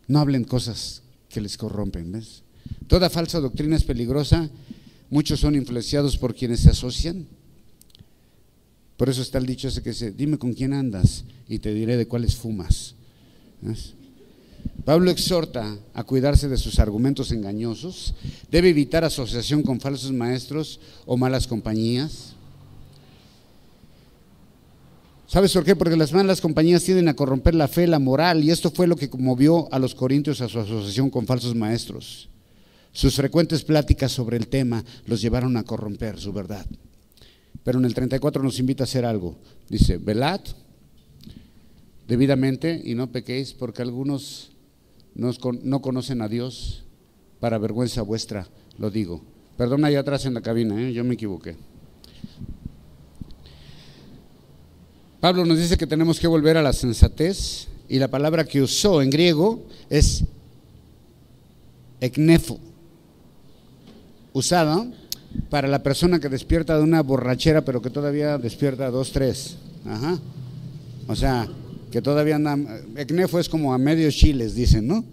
no hablen cosas que les corrompen, ¿ves? Toda falsa doctrina es peligrosa. Muchos son influenciados por quienes se asocian. Por eso está el dicho ese que dice: dime con quién andas y te diré de cuáles fumas. ¿Ves? Pablo exhorta a cuidarse de sus argumentos engañosos. Debe evitar asociación con falsos maestros o malas compañías. ¿Sabes por qué? Porque las malas compañías tienden a corromper la fe, la moral, y esto fue lo que movió a los corintios a su asociación con falsos maestros. Sus frecuentes pláticas sobre el tema los llevaron a corromper su verdad. Pero en el 34 nos invita a hacer algo. Dice: velad debidamente y no pequéis, porque algunos no conocen a Dios. Para vergüenza vuestra lo digo. Perdón, allá atrás en la cabina, yo me equivoqué. Pablo nos dice que tenemos que volver a la sensatez, y la palabra que usó en griego es eknefo, usada para la persona que despierta de una borrachera, pero que todavía despierta a 2, 3. Ajá. O sea, que todavía anda. Eknefo es como a medio chiles, dicen, ¿no?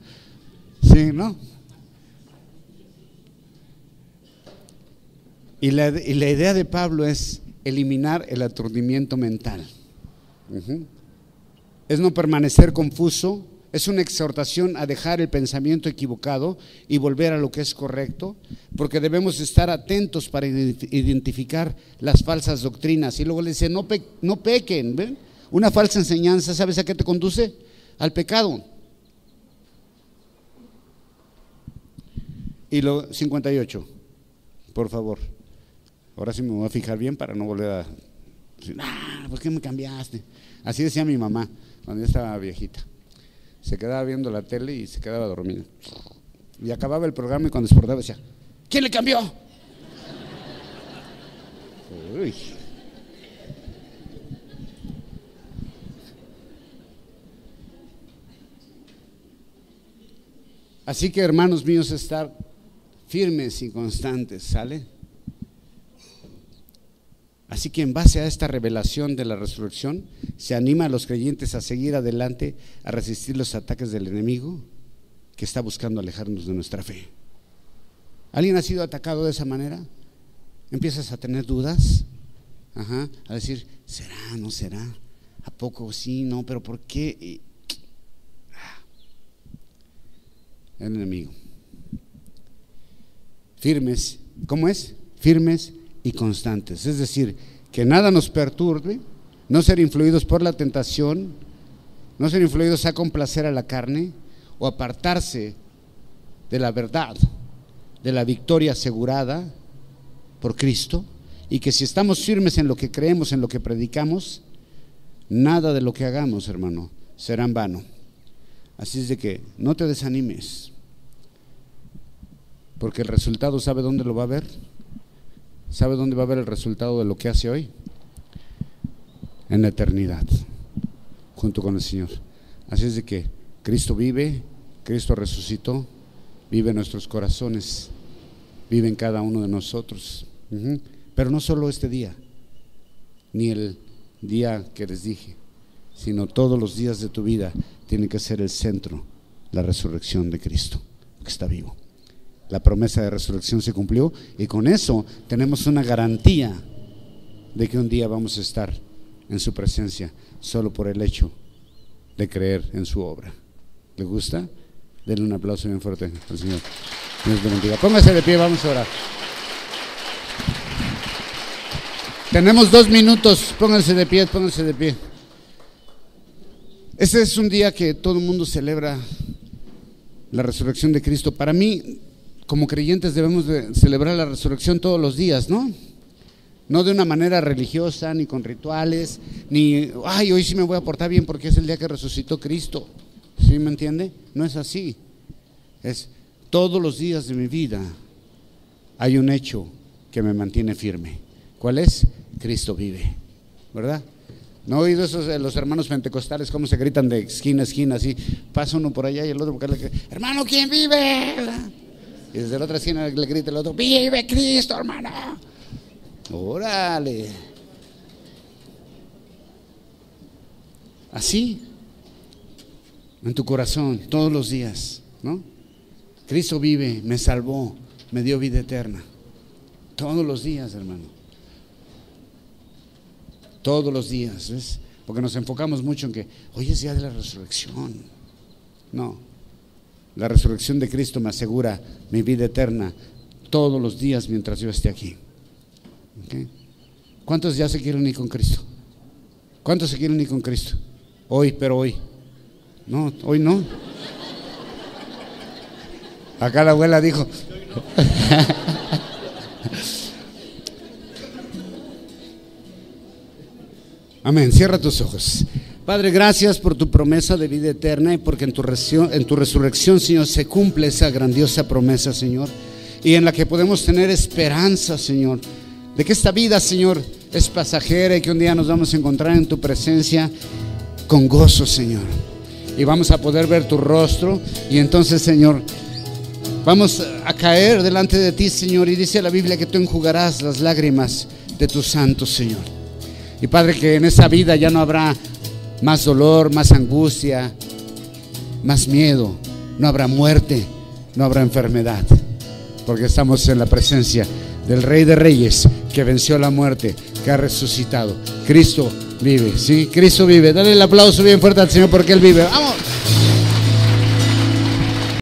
Sí, ¿no? Y la idea de Pablo es eliminar el aturdimiento mental. Es no permanecer confuso. Es una exhortación a dejar el pensamiento equivocado y volver a lo que es correcto, porque debemos estar atentos para identificar las falsas doctrinas. Y luego le dice: no pequen. ¿Ven? Una falsa enseñanza, ¿sabes a qué te conduce? Al pecado. Y lo 58, por favor. Ahora sí me voy a fijar bien para no volver a decir: ¿por qué me cambiaste? Así decía mi mamá cuando yo estaba viejita. Se quedaba viendo la tele y se quedaba dormida. Y acababa el programa y cuando despertaba decía: ¿quién le cambió? Uy. Así que, hermanos míos, estar firmes y constantes, ¿sale? Así que en base a esta revelación de la resurrección, se anima a los creyentes a seguir adelante, a resistir los ataques del enemigo que está buscando alejarnos de nuestra fe. ¿Alguien ha sido atacado de esa manera? ¿Empiezas a tener dudas? A decir: ¿será, no será? ¿A poco sí, no? ¿Pero por qué? El enemigo. Firmes, ¿cómo es? Firmes y constantes, es decir, que nada nos perturbe, no ser influidos por la tentación, no ser influidos a complacer a la carne o apartarse de la verdad, de la victoria asegurada por Cristo, y que si estamos firmes en lo que creemos, en lo que predicamos, nada de lo que hagamos, hermano, será en vano. Así es de que no te desanimes, porque el resultado, ¿sabe dónde lo va a ver? ¿Sabe dónde va a ver el resultado de lo que hace hoy? En la eternidad, junto con el Señor. Así es de que Cristo vive, Cristo resucitó, vive en nuestros corazones, vive en cada uno de nosotros. Pero no solo este día, ni el día que les dije, sino todos los días de tu vida tiene que ser el centro, la resurrección de Cristo, que está vivo. La promesa de resurrección se cumplió, y con eso tenemos una garantía de que un día vamos a estar en su presencia, solo por el hecho de creer en su obra. ¿Le gusta? Denle un aplauso bien fuerte al Señor. Dios te bendiga. Póngase de pie, vamos a orar. Tenemos 2 minutos, pónganse de pie, pónganse de pie. Este es un día que todo el mundo celebra la resurrección de Cristo. Para mí, como creyentes, debemos de celebrar la resurrección todos los días, ¿no? No de una manera religiosa, ni con rituales, ni, ay, hoy sí me voy a portar bien porque es el día que resucitó Cristo. ¿Sí me entiende? No es así. Es todos los días de mi vida hay un hecho que me mantiene firme. ¿Cuál es? Cristo vive, ¿verdad? ¿No he oído esos de los hermanos pentecostales cómo se gritan de esquina a esquina así? Pasa uno por allá y el otro porque le grita, hermano, ¿quién vive? Y desde la otra esquina le grita el otro, vive Cristo, hermano. Órale. Así, en tu corazón, todos los días, ¿no? Cristo vive, me salvó, me dio vida eterna. Todos los días, hermano. Todos los días, ¿ves? Porque nos enfocamos mucho en que hoy es día de la resurrección. No, la resurrección de Cristo me asegura mi vida eterna todos los días mientras yo esté aquí. ¿Okay? ¿Cuántos ya se quieren ir con Cristo? ¿Cuántos se quieren ir con Cristo? Hoy, pero hoy. No, hoy no. Acá la abuela dijo. Amén, cierra tus ojos. Padre, gracias por tu promesa de vida eterna y porque en tu resurrección, Señor, se cumple esa grandiosa promesa, Señor, y en la que podemos tener esperanza, Señor, de que esta vida, Señor, es pasajera y que un día nos vamos a encontrar en tu presencia con gozo, Señor, y vamos a poder ver tu rostro y entonces, Señor, vamos a caer delante de ti, Señor, y dice la Biblia que tú enjugarás las lágrimas de tus santos, Señor. Y Padre, que en esa vida ya no habrá más dolor, más angustia, más miedo, no habrá muerte, no habrá enfermedad, porque estamos en la presencia del Rey de Reyes, que venció la muerte, que ha resucitado. Cristo vive, ¿sí? Cristo vive. Dale el aplauso bien fuerte al Señor porque Él vive. ¡Vamos!